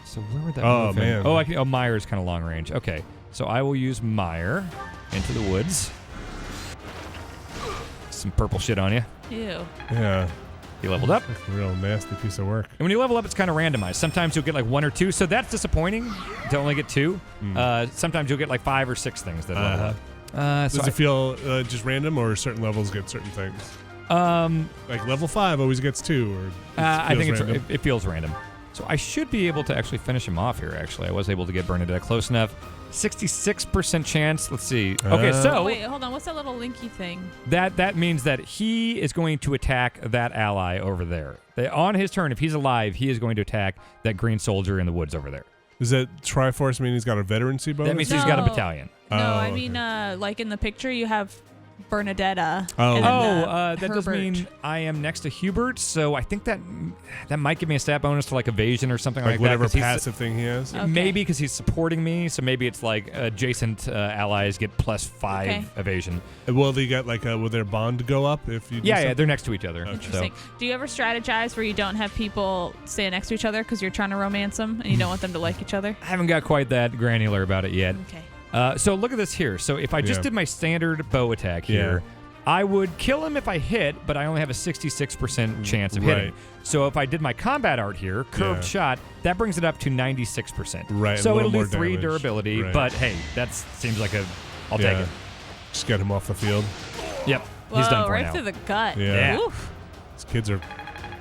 So where would that Oh, move man. him? Oh, Meyer's kind of long range. Okay, so I will use Meyer into the woods. Some purple shit on you. Ew. Yeah. He leveled up. That's a real nasty piece of work. And when you level up, it's kind of randomized. Sometimes you'll get one or two, so that's disappointing to only get two. Sometimes you'll get 5 or 6 things that level up. Does it feel just random, or certain levels get certain things? Level 5 always gets 2, or I think it feels random. So I should be able to actually finish him off here, actually. I was able to get Bernadette close enough. 66% chance. Let's see. Okay, so... Wait, hold on. What's that little linky thing? That means that he is going to attack that ally over there. On his turn, if he's alive, he is going to attack that green soldier in the woods over there. Does that Triforce mean he's got a veterancy bonus? That means he's got a battalion. No, Oh, I mean, in the picture, you have Bernadetta. Oh. and that does Herbert. mean I am next to Hubert, so I think that might give me a stat bonus to like evasion or something like, Like whatever that. 'cause he's- passive thing he has. Okay. Maybe because he's supporting me, so maybe it's like adjacent allies get +5 Okay. evasion. Will they get like will their bond go up if you? Do Yeah, something? they're next to each other. Interesting. Do you ever strategize where you don't have people stand next to each other because you're trying to romance them and you don't want them to like each other? I haven't got quite that granular about it yet. Okay. So look at this here. So if I just Yeah. did my standard bow attack here, I would kill him if I hit, but I only have a 66% chance of hitting. Right. So if I did my combat art here, curved shot, that brings it up to 96%. Right, a So little it'll do more 3 damage. durability, Right. but hey, that seems like I'll take it. Just get him off the field. Yep. Whoa, He's done for right now. through the gut. Yeah. Oof. These kids are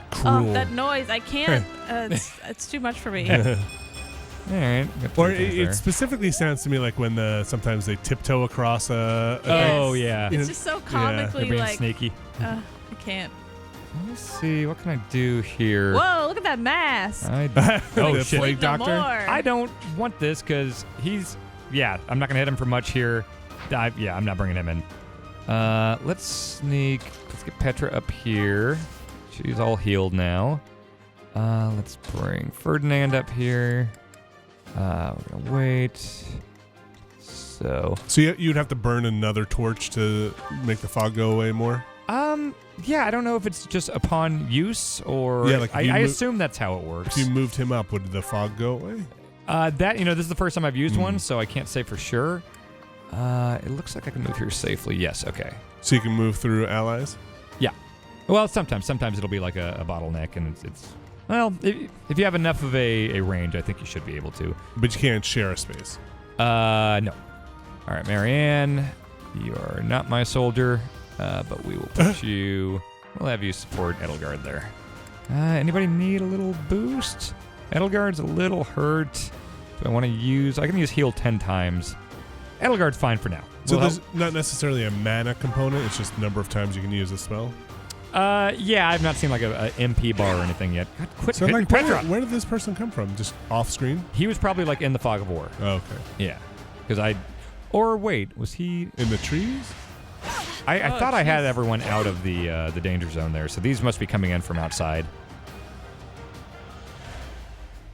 cruel. Oh, that noise. I can't. It's too much for me. All right. got Or 3 things it there. specifically sounds to me like when sometimes they tiptoe across a Oh, Yes. yeah. It's just so They're comically being like. sneaky. I can't. Let me see. What can I do here? Whoa, look at that mask. Oh, The shit. plague No doctor. more. I don't want this because he's. Yeah, I'm not going to hit him for much here. I'm not bringing him in. Let's sneak. Let's get Petra up here. She's all healed now. Let's bring Ferdinand up here. We're going to wait. So You'd have to burn another torch to make the fog go away more? yeah, I don't know if it's just upon use or. Yeah, like if I you assume that's how it works. If you moved him up, would the fog go away? This is the first time I've used one, so I can't say for sure. It looks like I can move here safely. Yes, okay. So you can move through allies? Yeah. Well, sometimes it'll be like a bottleneck, and it's well, if you have enough of a range, I think you should be able to. But you can't share a space. No. All right, Marianne, you are not my soldier, but we will put you. We'll have you support Edelgard there. Anybody need a little boost? Edelgard's a little hurt. Do I want to use? I can use heal 10 times. Edelgard's fine for now. So We'll there's not necessarily a mana component, it's just number of times you can use a spell? Yeah, I've not seen like a MP bar or anything yet. God, quit So hitting like, Petra. where did this person come from? Just off screen? He was probably like in the fog of war. Oh, okay. Yeah. Because or wait, was he? In the trees? I Oh, thought I had jeez. everyone out of the danger zone there, so these must be coming in from outside.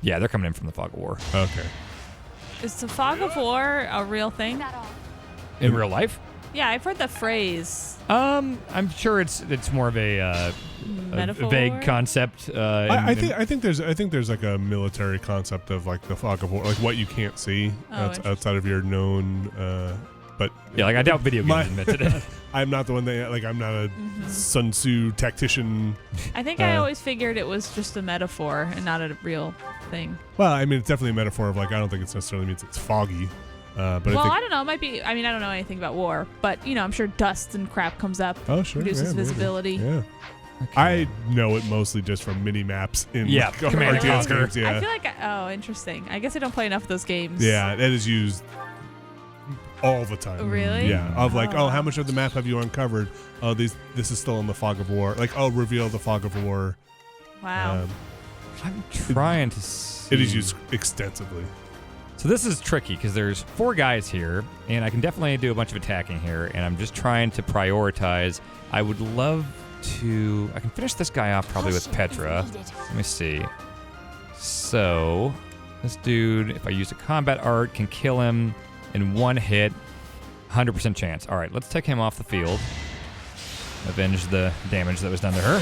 Yeah, they're coming in from the fog of war. Okay. Is the fog of war a real thing? In real life? Yeah, I've heard the phrase. I'm sure it's more of a Metaphor? vague concept. I think there's like a military concept of like the fog of war, like what you can't see outside of your known. But yeah, like I doubt video games invented it. I'm not the one that I'm not a Sun Tzu tactician. I think I always figured it was just a metaphor and not a real thing. Well, I mean, it's definitely a metaphor of like I don't think it necessarily means it's foggy. But Well, I think, I don't know. It might be. I mean, I don't know anything about war, but I'm sure dust and crap comes up. oh sure, reduces maybe. visibility. Yeah. I know it mostly just from mini maps in Yeah, like, Command and RTS Conquer. games. Yeah. I feel like interesting. I guess I don't play enough of those games. Yeah, that is used all the time. Really? Yeah. Of like, Oh. how much of the map have you uncovered? Oh, this is still in the fog of war. Like, reveal the fog of war. Wow. I'm trying to see. It is used extensively. So this is tricky because there's 4 guys here, and I can definitely do a bunch of attacking here, and I'm just trying to prioritize. I would love to. I can finish this guy off probably with Petra. Let me see. So this dude, if I use a combat art, can kill him in 1 hit, 100% chance. All right, let's take him off the field. Avenge the damage that was done to her.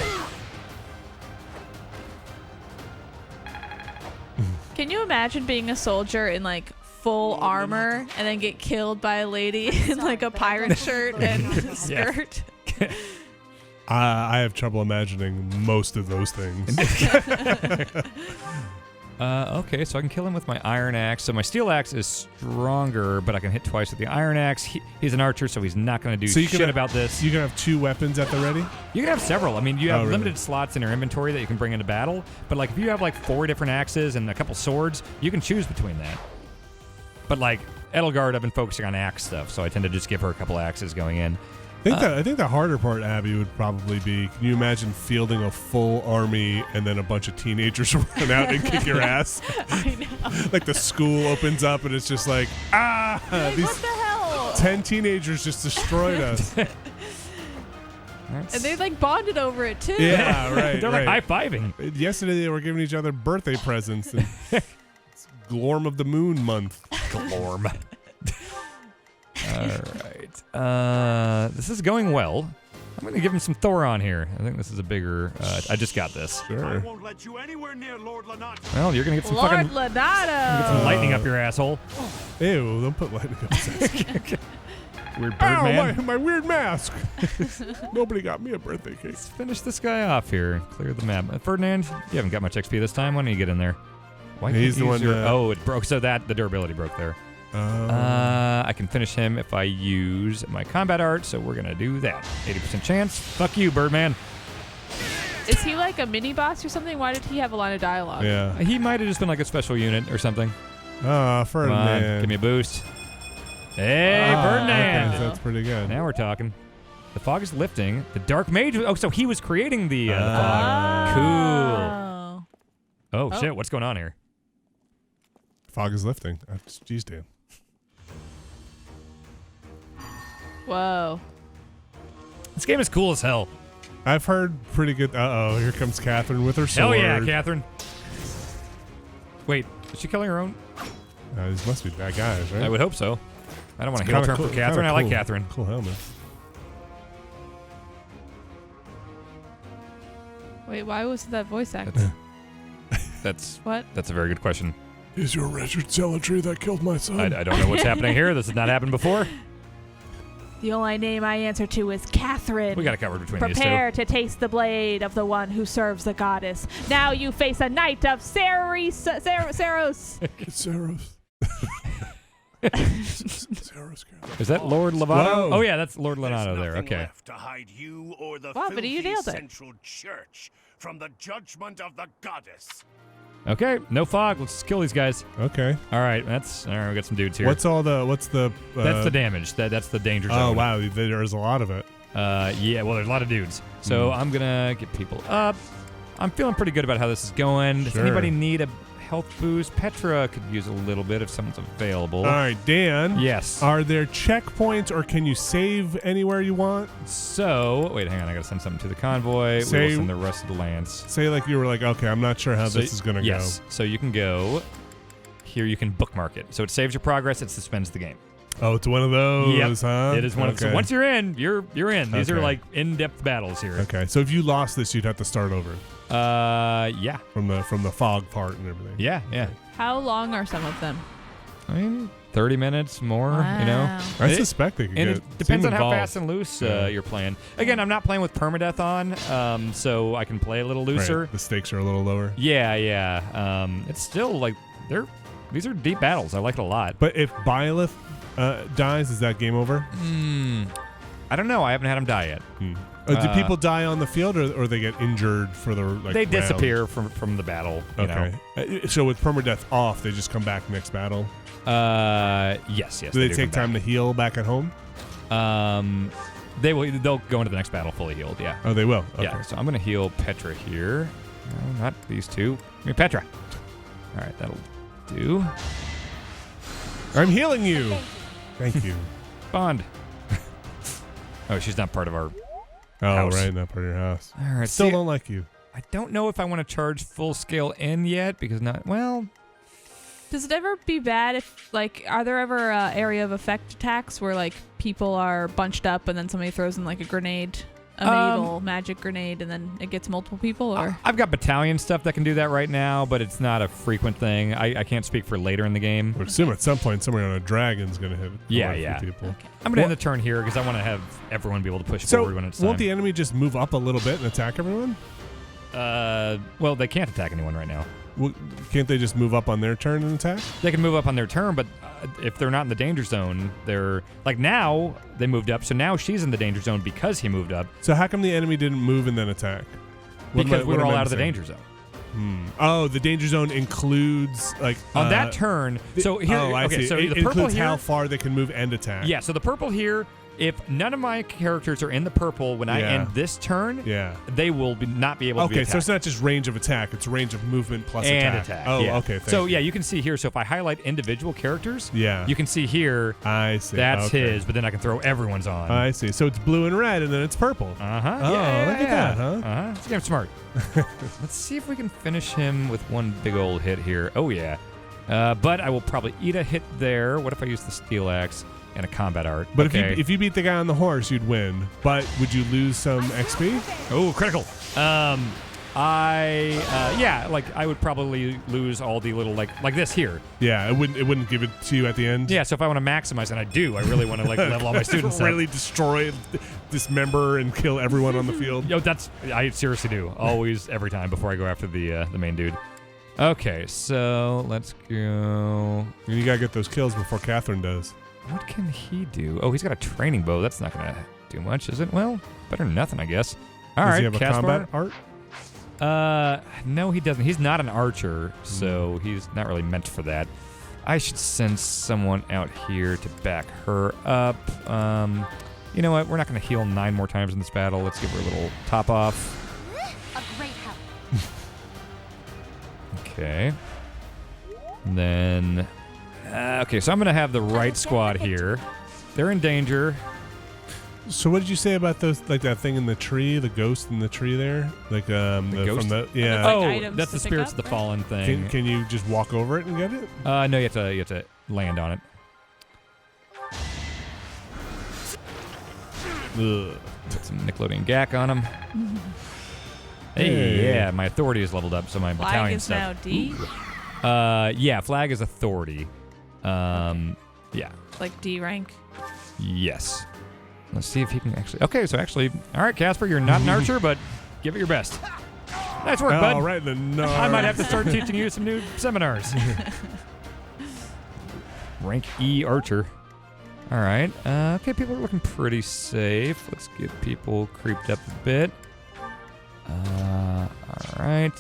Can you imagine being a soldier in like full armor and then get killed by a lady in like a pirate shirt and skirt? I have trouble imagining most of those things. Okay, so I can kill him with my iron axe. So my steel axe is stronger, but I can hit twice with the iron axe. He's an archer, so he's not going to do So you shit can about this. You can have 2 weapons at the ready. You can have several. I mean, you have Oh, really? limited slots in your inventory that you can bring into battle. But like, if you have like 4 different axes and a couple swords, you can choose between that. But like Edelgard, I've been focusing on axe stuff, so I tend to just give her a couple axes going in. I think the harder part, Abby, would probably be, can you imagine fielding a full army and then a bunch of teenagers run out and kick your ass? I know. Like the school opens up and it's just like, Like, these what the hell? 10 teenagers just destroyed us. And they like bonded over it too. Yeah, right. They're right. like high-fiving. Yesterday they were giving each other birthday presents. And it's Glorm of the Moon month. Glorm. All right. This is going well. I'm going to give him some Thoron here. I think this is a bigger... I just got this. I Sure. won't let you anywhere near Lord Lanata. Well, you're going to get some Lord fucking... Lonato. Get some lightning up your asshole. Ew, don't put lightning up his ass. Weird bird Ow, man. my weird mask. Nobody got me a birthday cake. Let's finish this guy off here. Clear the map. Ferdinand, you haven't got much XP this time. Why don't you get in there? Why can't He's you the use one your... that- Oh, it broke. So the durability broke there. I can finish him if I use my combat art, so we're going to do that. 80% chance. Fuck you, Birdman. Is he like a mini boss or something? Why did he have a line of dialogue? Yeah. He might have just been like a special unit or something. Oh, Come on, Ferdinand. give me a boost. Hey, Ah, Ferdinand. okay, that's pretty good. Now we're talking. The fog is lifting. The dark mage. Oh, so he was creating the fog. Cool. Oh. Oh, shit. What's going on here? Fog is lifting. Jeez, Dan. Whoa. This game is cool as hell. I've heard pretty good. Uh-oh, here comes Catherine with her sword. Hell yeah, Catherine. Wait, is she killing her own? These must be bad guys, right? I would hope so. I don't want to Kinda heel turn cool- for Catherine. kinda I like cool. Catherine. Cool helmet. Wait, why was that voice act? That's What? a very good question. Is your wretched zealotry that killed my son? I don't know what's happening here. This has not happened before. The only name I answer to is Catherine. We got to cover between Prepare to taste the blade of the one who serves the goddess. Now you face a knight of Saros. It's Saros. Saros. Is that Lord Lovato? Whoa. Oh yeah, that's Lord There's Lovato there. nothing Okay. left to hide you or the Wow, but you filthy nailed it. central church from the judgment of the goddess. Okay. No fog. Let's kill these guys. Okay. All right. All right. We got some dudes here. What's the? That's the damage. That's the danger zone. Oh wow, there's a lot of it. Yeah. Well, there's a lot of dudes. So I'm gonna get people up. I'm feeling pretty good about how this is going. Does Sure. anybody need a health boost? Petra could use a little bit if someone's available. All right, Dan. Yes. Are there checkpoints or can you save anywhere you want? So wait, hang on. I gotta send something to the convoy. We Say- will send the rest of the lance. Say like you were like, okay, I'm not sure how So- this is gonna yes. So you can go here. You can bookmark it. So it saves your progress. It suspends the game. go. Oh, it's one of those, Yep. huh? It is one of. So Okay. once you're in, you're in. These are Okay. like in-depth battles here. Okay, so if you lost this, you'd have to start over Yeah. from the fog part and everything. Yeah. Yeah. How long are some of them? I mean, 30 minutes more. You know. Wow. I It- suspect they could And get. it depends seem on how involved. fast and loose Yeah. you're playing. Again, I'm not playing with permadeath on, so I can play a little looser. Right. The stakes are a little lower. Yeah. It's still like these are deep battles. I like it a lot. But if Byleth dies, is that game over? I don't know. I haven't had him die yet. Do people die on the field, or they get injured for the like? They round? disappear from the battle. You Okay. So with permadeath off, they just come back next battle. know? Yes. Do they take time to heal back at home? They'll go into the next battle fully healed. Yeah. Oh, they will. Okay. Yeah. So I'm gonna heal Petra here. No, not these two. Give me Petra. All right, that'll do. I'm healing you. Thank you. Bond. Oh, she's not part of our. Oh, House. right, not part of your house. All right. Still don't like you. I don't know if I want to charge full scale in yet because Does it ever be bad if, like, are there ever area of effect attacks where, like, people are bunched up and then somebody throws in, like, a grenade, a medieval magic grenade, and then it gets multiple people? Or I've got battalion stuff that can do that right now, but it's not a frequent thing. I can't speak for later in the game. I would assume at some point somebody on a dragon's going to hit Yeah, quite a few yeah. people. Okay. I'm going to end the turn here because I want to have everyone be able to push So forward when it's time. won't the enemy just move up a little bit and attack everyone? Well, they can't attack anyone right now. Well, can't they just move up on their turn and attack? They can move up on their turn, but if they're not in the danger zone, they're like now they moved up, so now she's in the danger zone because he moved up. So how come the enemy didn't move and then attack? What Because am I- we what were am all I out of the missing? danger zone. Oh, the danger zone includes like On that turn, so here, oh, I okay, see. so it the purple includes here, how far they can move and attack. yeah, so the purple here if none of my characters are in the purple when I end this turn, they will not be able to be attacked. So it's not just range of attack; it's range of movement plus attack. Oh, okay. So you can see here. So if I highlight individual characters, you can see here. I see. That's his, but then I can throw everyone's on. I see. So it's blue and red, and then it's purple. Look at that, huh? This game's smart. Let's see if we can finish him with one big old hit here. Oh yeah. But I will probably eat a hit there. What if I use the steel axe and a combat art? But if you beat the guy on the horse, you'd win. But would you lose some XP? Oh, critical. I would probably lose all the little like this here. Yeah, it wouldn't give it to you at the end. Yeah, so if I want to maximize, and I do, I really want to level all my students up. Really destroy, dismember, and kill everyone on the field. Yo, I seriously do. Always, every time before I go after the main dude. Okay, so let's go. You gotta get those kills before Catherine does. What can he do? Oh, he's got a training bow. That's not gonna do much, is it? Well, better than nothing, I guess. All right, does he have a Caspar? combat art? No, he doesn't. He's not an archer, so he's not really meant for that. I should send someone out here to back her up. You know what? We're not going to heal 9 more times in this battle. Let's give her a little top off. A great help. Okay. And then... okay, so I'm going to have the right squad here. They're in danger. So what did you say about those, like that thing in the tree, the ghost in the tree there? Like ghost? From the yeah. Oh, that's the spirits of the fallen thing. Can you just walk over it and get it? No, you have to land on it. Ugh. Put some Nickelodeon gack on him. Hey, yeah, my authority is leveled up, so my battalion stuff. Flag is now D? Yeah, flag is authority. Yeah. Like D rank? Yes. Let's see if he can actually... Okay, so actually... All right, Casper, you're not an archer, but give it your best. Nice work, bud. All right, then. No. I might have to start teaching you some new seminars. Rank E archer. All right. Okay, people are looking pretty safe. Let's get people creeped up a bit. All right.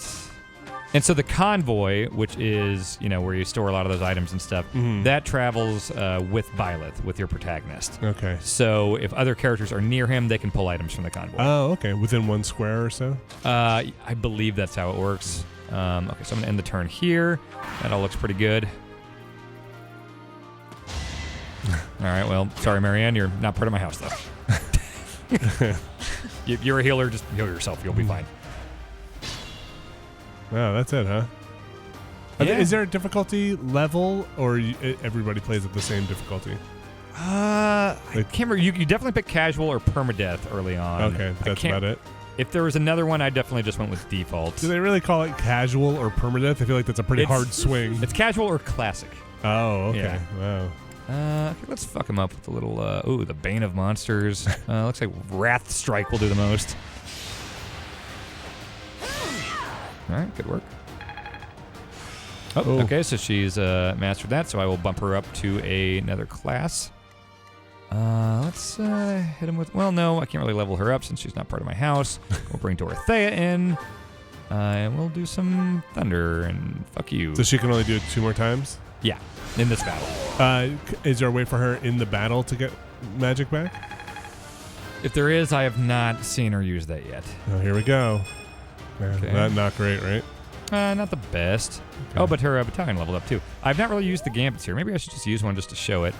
And so the convoy, which is, where you store a lot of those items and stuff, that travels with Byleth, with your protagonist. Okay. So if other characters are near him, they can pull items from the convoy. Oh, okay. Within 1 square or so? I believe that's how it works. Okay, so I'm going to end the turn here. That all looks pretty good. All right, well, sorry, Marianne, you're not part of my house, though. You're a healer, just heal yourself. You'll be fine. Wow, that's it, huh? Yeah. Is there a difficulty level, or everybody plays at the same difficulty? I can't remember. You definitely pick casual or permadeath early on. Okay, but that's about it. If there was another one, I definitely just went with default. Do they really call it casual or permadeath? I feel like that's a pretty hard swing. It's casual or classic. Oh, okay. Yeah. Wow. Okay, let's fuck him up with a little, the Bane of Monsters. Looks like Wrath Strike will do the most. All right, good work. Oh, okay, so she's mastered that, so I will bump her up to another class. Let's hit him with... Well, no, I can't really level her up since she's not part of my house. We'll bring Dorothea in, and we'll do some thunder, and fuck you. So she can only do it 2 more times? Yeah, in this battle. Is there a way for her in the battle to get magic back? If there is, I have not seen her use that yet. Oh, here we go. Okay. Not great, right? Not the best. Okay. Oh, but her battalion leveled up too. I've not really used the gambits here. Maybe I should just use one just to show it.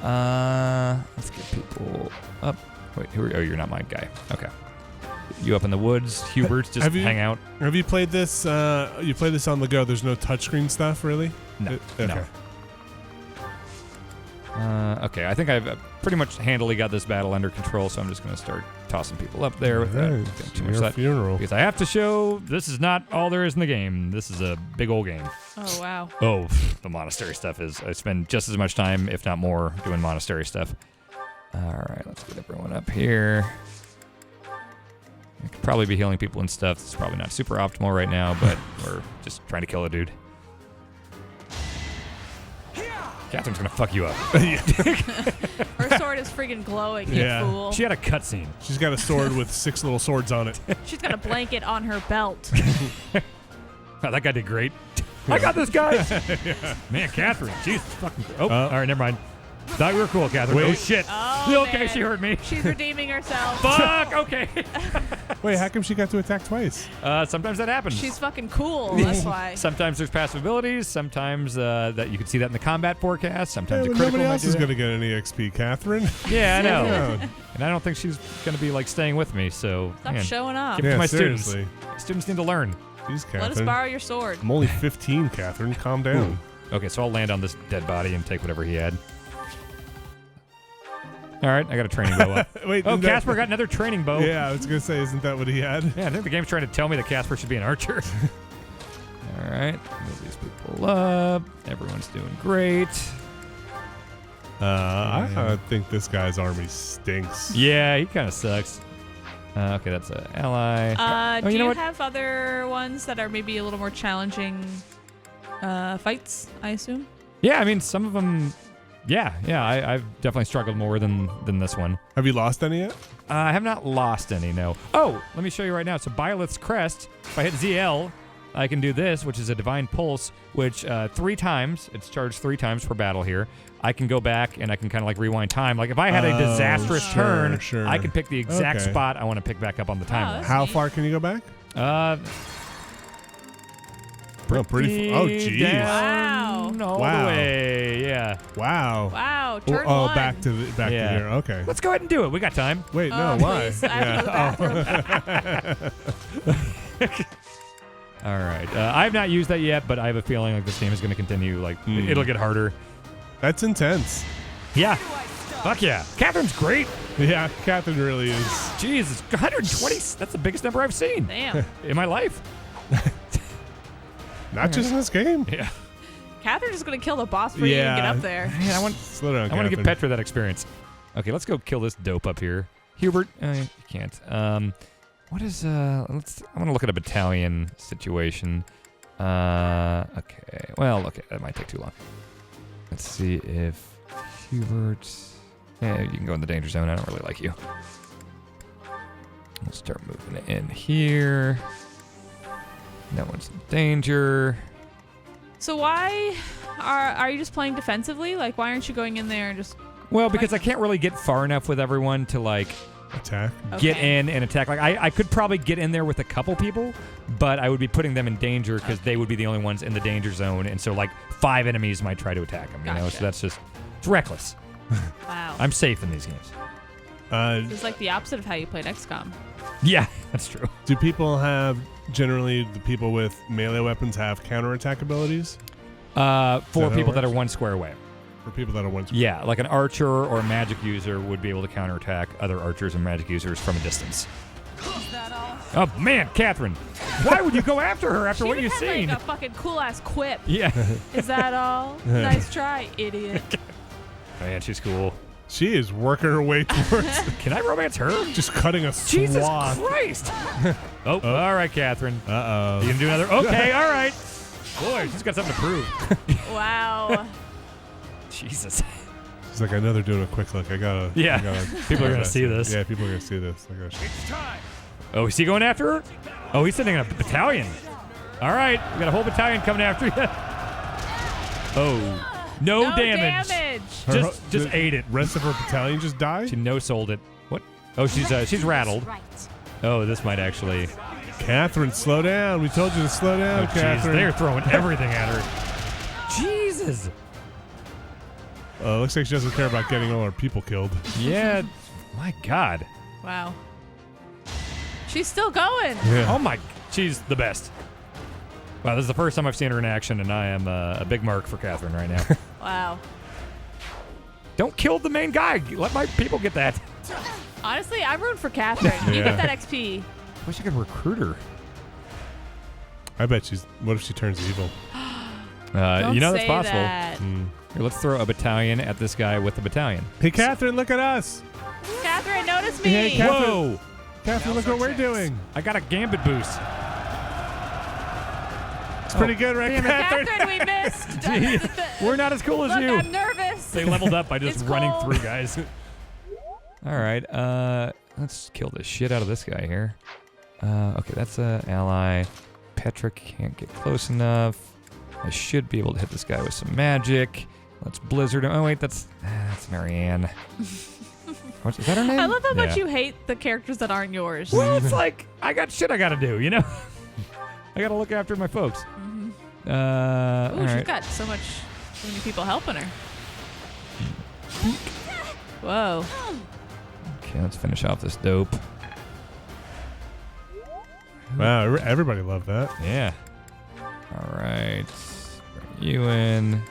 Let's get people up. Wait, oh, you're not my guy. Okay. You up in the woods, Hubert, just hang out. Have you played this? You played this on the go. There's no touchscreen stuff, really? No. Okay. No. Okay, I think I've pretty much handily got this battle under control, so I'm just going to start tossing people up there without too much that. Funeral. Because I have to show this is not all there is in the game. This is a big old game. Oh, wow. Oh, the monastery stuff is... I spend just as much time, if not more, doing monastery stuff. All right, let's get everyone up here. I could probably be healing people and stuff. It's probably not super optimal right now, but we're just trying to kill a dude. Catherine's gonna fuck you up. Her sword is freaking glowing, you fool. She had a cutscene. She's got a sword with 6 little swords on it. She's got a blanket on her belt. Oh, that guy did great. I got this guy. Man, Catherine, Jesus fucking. Oh, all right, never mind. Thought you were cool, Catherine. Wait. Oh, shit. Oh, Okay, man. she heard me. She's redeeming herself. Fuck, okay. Wait, how come she got to attack twice? Sometimes that happens. She's fucking cool. That's why. Sometimes there's passive abilities. Sometimes that you can see that in the combat forecast. Sometimes Hey, a well, critical nobody might else do is that. going to get any XP, Catherine. Yeah, I know. Yeah. And I don't think she's going to be like staying with me. So Stop man, showing up. give it to Yeah, my seriously. students. Students need to learn. Jeez, Let us Catherine. borrow your sword. I'm only 15, Catherine. Calm down. Okay, so I'll land on this dead body and take whatever he had. All right, I got a training bow up. Wait, Oh, isn't that- Casper got another training bow. Yeah, I was going to say, isn't that what he had? Yeah, I think the game's trying to tell me that Casper should be an archer. All right, move these people up. Everyone's doing great. I think this guy's army stinks. Yeah, he kind of sucks. Okay, that's an ally. Do you you, know what? have other ones that are maybe a little more challenging fights, I assume? Yeah, I mean, some of them. Yeah, I've definitely struggled more than this one. Have you lost any yet? I have not lost any, no. Oh, let me show you right now. So Byleth's Crest, if I hit ZL, I can do this, which is a Divine Pulse, which 3 times, it's charged 3 times per battle here. I can go back and I can kind of like rewind time. Like if I had a disastrous turn, sure. I can pick the exact Okay. spot I want to pick back up on the timeline. that's How neat. far can you go back? Pretty Oh, jeez. down all Wow. the way, yeah. Wow. Wow, turn Oh, one. back to Yeah. here. Okay. Let's go ahead and do it. We got time. Wait, no, Oh, why? please, I have to go to the bathroom. All right. I have not used that yet, but I have a feeling like this game is going to continue. Like it'll get harder. That's intense. Yeah. Fuck yeah. Catherine's great. Yeah, Catherine really is. Jeez, it's 120. That's the biggest number I've seen Damn. in my life. Not just in this game. Yeah. Catherine's just going to kill the boss for you and get up there. Yeah, Slow down, I want to give Catherine. Petra that experience. Okay, let's go kill this dope up here. Hubert, you can't. What is I want to look at a battalion situation. Okay. Well, okay, that might take too long. Let's see if Hubert. Yeah, you can go in the danger zone. I don't really like you. We'll start moving it in here. That one's in danger. So why are you just playing defensively? Like, why aren't you going in there and just... Well, because I can't really get far enough with everyone to like Attack. get Okay. in and attack. Like I could probably get in there with a couple people, but I would be putting them in danger because they would be the only ones in the danger zone, and so like 5 enemies might try to attack them. You know, Gotcha. so that's just it's reckless. Wow. I'm safe in these games. This is like the opposite of how you played XCOM. Yeah, that's true. Do people have, generally, the people with melee weapons have counterattack abilities? For how people it that are works? 1 square away. For people that are one Yeah, like an archer or a magic user would be able to counterattack other archers and magic users from a distance. Is that all? Oh man, Catherine, why would you go after her after She what even you've had seen? like a fucking cool-ass quip. Yeah. Is that all? Nice try, idiot. Man, she's cool. She is working her way towards Can I romance her? just cutting a Jesus swath. Christ! Oh, all right, Catherine. You Uh-oh. gonna do another? Okay, all right. Boy, she's got something to prove. Wow. Jesus. She's like, I know they're doing a quick look. Yeah. People are gonna see this. Yeah, people are going to see this. I gotta Oh, is he going after her? Oh, he's sending a battalion. All right, we got a whole battalion coming after you. Oh, no damage. Just ate it. Rest of her battalion just died? She no-sold it. What? Oh, she's rattled. Right. Oh, this might actually. Catherine, slow down. We told you to slow Oh, down, jeez, Catherine. they're throwing everything at her. Jesus. Looks like she doesn't care about getting all her people killed. Yeah. My God. Wow. She's still going. Yeah. Oh my. She's the best. Wow, this is the first time I've seen her in action, and I am a big mark for Catherine right now. Wow. Don't kill the main guy. Let my people get that. Honestly, I'm rooting for Catherine. You Yeah. get that XP. Wish I could recruit her. I bet she's. What if she turns evil? Don't You know that's say possible. that. Here, let's throw a battalion at this guy with the battalion. Hey, Catherine, look at us. Catherine, notice me. Hey, Catherine. Whoa! Catherine, look what we're doing. I got a gambit boost. It's pretty good, right, Catherine? Catherine, we missed. We're not as cool as Look, you. I'm nervous. They leveled up by just It's running cold. through guys. All right, let's kill the shit out of this guy here. Okay, that's an ally. Petra can't get close enough. I should be able to hit this guy with some magic. Let's Blizzard. Oh wait, that's Marianne. Is that her name? I love how much you hate the characters that aren't yours. Well, it's like I got shit I gotta do, you know. I gotta look after my folks. Ooh, all she's right. got so many people helping her. Whoa. Okay, let's finish off this dope. Wow, everybody loved that. Yeah. All right. Bring you in.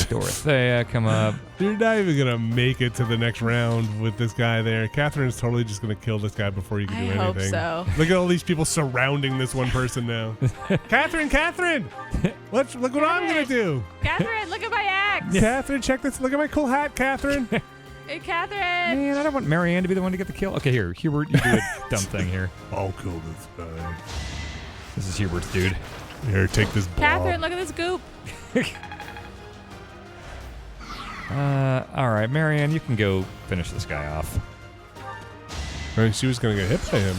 Dorothea, come up. You're not even going to make it to the next round with this guy there. Catherine's totally just going to kill this guy before you can do I anything. hope so. Look at all these people surrounding this one person now. Catherine! Look what I'm going to do. Catherine, look at my axe. Catherine, check this. Look at my cool hat, Catherine. Hey, Catherine. Man, I don't want Marianne to be the one to get the kill. Okay, here. Hubert, you do a dumb thing here. I'll kill this guy. This is Hubert's dude. Here, take this blob. Catherine, look at this goop. All right, Marianne, you can go finish this guy off. I mean, she was going to get hit by him.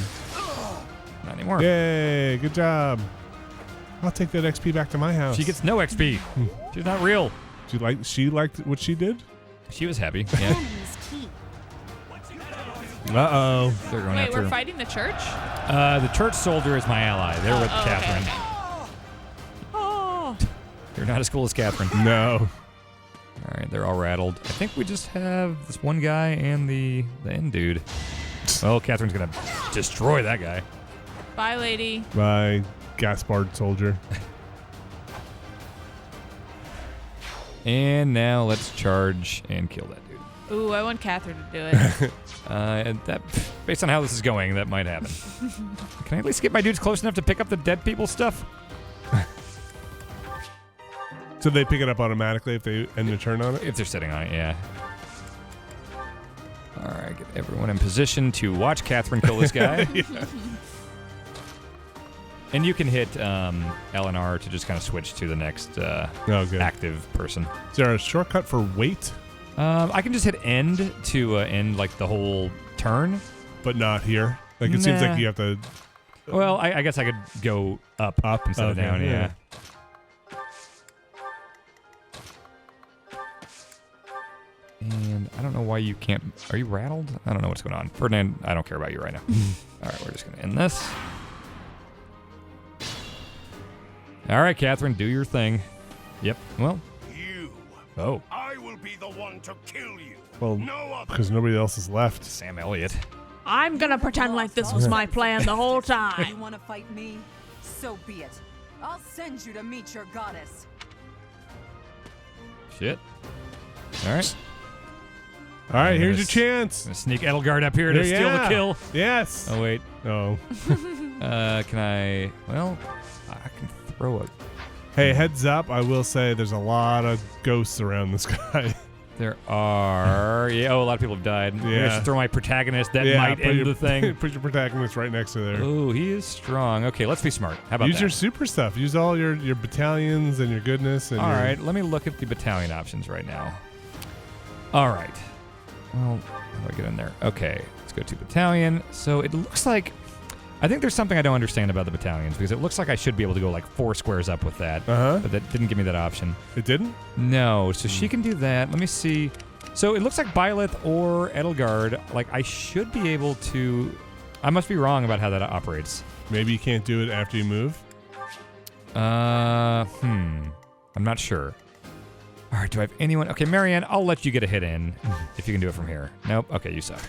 Not anymore. Yay, good job. I'll take that XP back to my house. She gets no XP. She's not real. She liked what she did? She was happy. Yeah. Enemy's key. Uh-oh. They're going Wait, after we're fighting the church? the church soldier is my ally. They're with okay, Catherine. okay. Oh. You're not as cool as Catherine. No. All right, they're all rattled. I think we just have this one guy and the end dude. Well, Catherine's going to destroy that guy. Bye, lady. By Gaspard soldier. And now let's charge and kill that dude. Ooh, I want Catherine to do it. And that, based on how this is going, that might happen. Can I at least get my dudes close enough to pick up the dead people stuff? So they pick it up automatically if they end their turn on it? If they're sitting on it, yeah. All right, get everyone in position to watch Catherine kill this guy. Yeah. And you can hit L and R to just kind of switch to the next active person. Is there a shortcut for wait? I can just hit end to end like the whole turn. But not here? Like it seems like you have to... Well, I guess I could go up instead of down, yeah. And I don't know why you can't... Are you rattled? I don't know what's going on. Ferdinand, I don't care about you right now. All right, we're just going to end this. All right, Catherine, do your thing. Yep, well... You. Oh. I will be the one to kill you. Well, No other. because nobody else is left. Sam Elliott. I'm gonna pretend like this was my plan the whole You time. want to fight me? So be it. I'll send you to meet your goddess. Shit. All right. All right, I'm here's gonna your chance. Gonna sneak Edelgard up here to steal the kill. Yes. Oh, wait. Oh. Can I... Well, I can throw a... Hey, heads up. I will say there's a lot of ghosts around this guy. There are... Yeah, oh, a lot of people have died. Maybe I Yeah. should throw my protagonist. That Yeah, might put end your- the thing. Put your protagonist right next to there. Oh, he is strong. Okay, let's be smart. How about Use that? your super stuff. Use all your battalions and your goodness. And All your... right, let me look at the battalion options right now. All right. Well, how do I get in there? Okay, let's go to battalion. So it looks like... I think there's something I don't understand about the battalions because it looks like I should be able to go like 4 squares up with that. Uh-huh. But that didn't give me that option. It didn't? No, so she can do that. Let me see. So it looks like Byleth or Edelgard, like I should be able to... I must be wrong about how that operates. Maybe you can't do it after you move? I'm not sure. All right, do I have anyone? Okay, Marianne, I'll let you get a hit in if you can do it from here. Nope. Okay, you suck.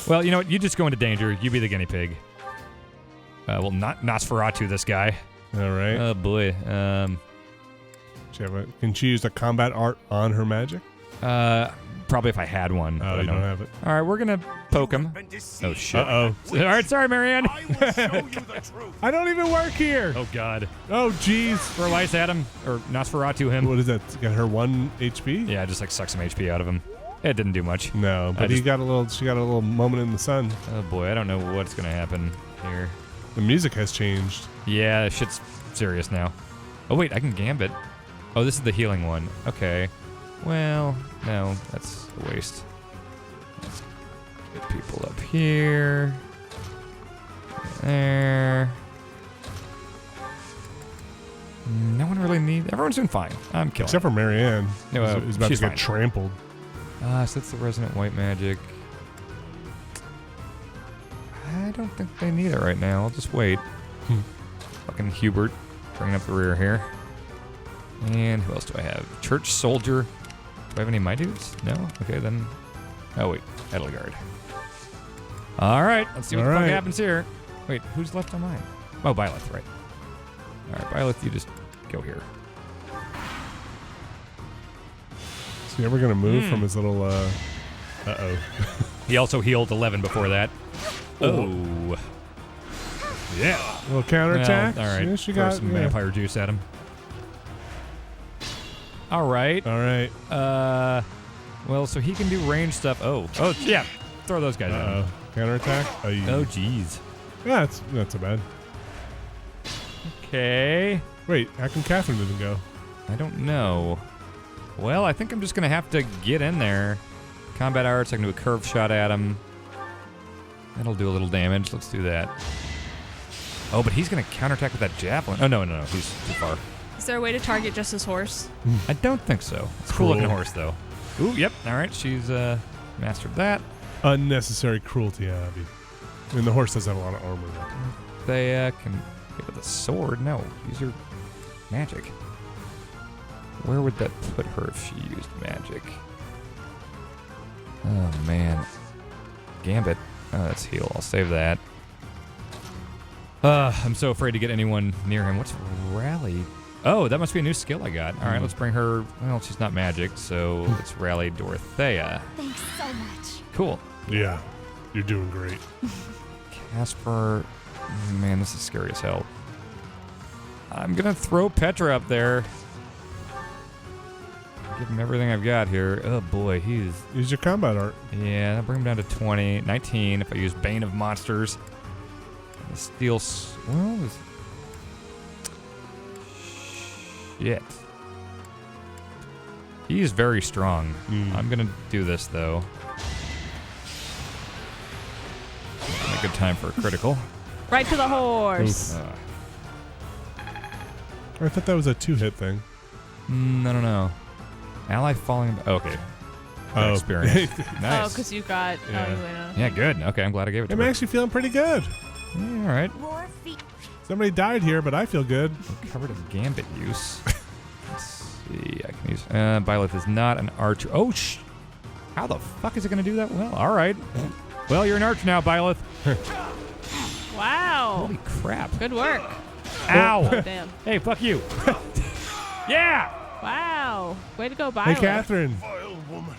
Well, you know what? You just go into danger. You be the guinea pig. Well, not Nosferatu, this guy. All right. Oh, boy. Can she use a combat art on her magic? Probably if I had one. Oh, but I you don't have it. All right, we're going to poke him. Been deceived. Oh, shit. Uh-oh. All right, sorry, Marianne. I will show you the truth. I don't even work here. Oh, God. Oh, jeez. Throw ice at him, or Nosferatu him. What is that? Got her 1 HP? Yeah, just like suck some HP out of him. It didn't do much. No, but I she got a little moment in the sun. Oh, boy, I don't know what's going to happen here. The music has changed. Yeah, shit's serious now. Oh, wait, I can gambit. Oh, this is the healing one. Okay. Well, no, that's a waste. Let's get people up here. There. No one really need. Everyone's doing fine. I'm killing. Except for Marianne. No, who's about to she's get fine. trampled. So that's the Resonant White Magic. I don't think they need it right now. I'll just wait. Fucking Hubert bringing up the rear here. And who else do I have? Church Soldier. Do I have any of my dudes? No? Okay, then. Oh, wait. Edelgard. All right. Let's see what the fuck happens here. Wait, who's left on mine? Oh, Byleth, right. All right, Byleth, you just go here. Is he ever going to move from his little, uh-oh. He also healed 11 before that. Oh. Yeah. A little counterattack. Well, all right. Yeah, she Throw got some vampire juice at him. All right. All right. Well, so he can do range stuff. Oh, yeah. Throw those guys at him. Counterattack? Oh, jeez. Yeah, it's not so bad. Okay. Wait, how come Catherine didn't go? I don't know. Well, I think I'm just going to have to get in there. Combat arts, I can do a curve shot at him. That'll do a little damage. Let's do that. Oh, but he's going to counterattack with that javelin. Oh, no. He's too far. Is there a way to target just his horse? I don't think so. It's a cool looking horse, though. Ooh, yep. All right, she's mastered that. Unnecessary cruelty, Abby. I mean, the horse does have a lot of armor. They can hit with a sword. No, use your magic. Where would that put her if she used magic? Oh, man. Gambit. Oh, that's heal. I'll save that. I'm so afraid to get anyone near him. What's rally? Oh, that must be a new skill I got. All right, let's bring her. Well, she's not magic, so let's rally Dorothea. Thanks so much. Cool. Yeah, you're doing great. Casper. Man, this is scary as hell. I'm going to throw Petra up there. Give him everything I've got here. Oh, boy, he's... Use your combat art. Yeah, I'll bring him down to 20. 19 if I use Bane of Monsters. The Steel... Well, shit. He's very strong. I'm going to do this, though. A good time for a critical. Right to the horse. I thought that was a 2-hit thing. No. Ally falling... Okay. Oh. Experience. Nice. Oh, because you got... Yeah. Oh, you went on. Yeah, good. Okay, I'm glad I gave it to I'm her. actually feeling pretty good. Yeah, all right. Roar feet. Somebody died here, but I feel good. Covered in Gambit use. Let's see. I can use... Byleth is not an archer. Oh, how the fuck is it going to do that? Well, all right. Well, you're an archer now, Byleth. Wow. Holy crap. Good work. Ow. Oh, damn. Hey, fuck you. Yeah. Wow. Way to go, Byler. Hey, Catherine. Vile woman.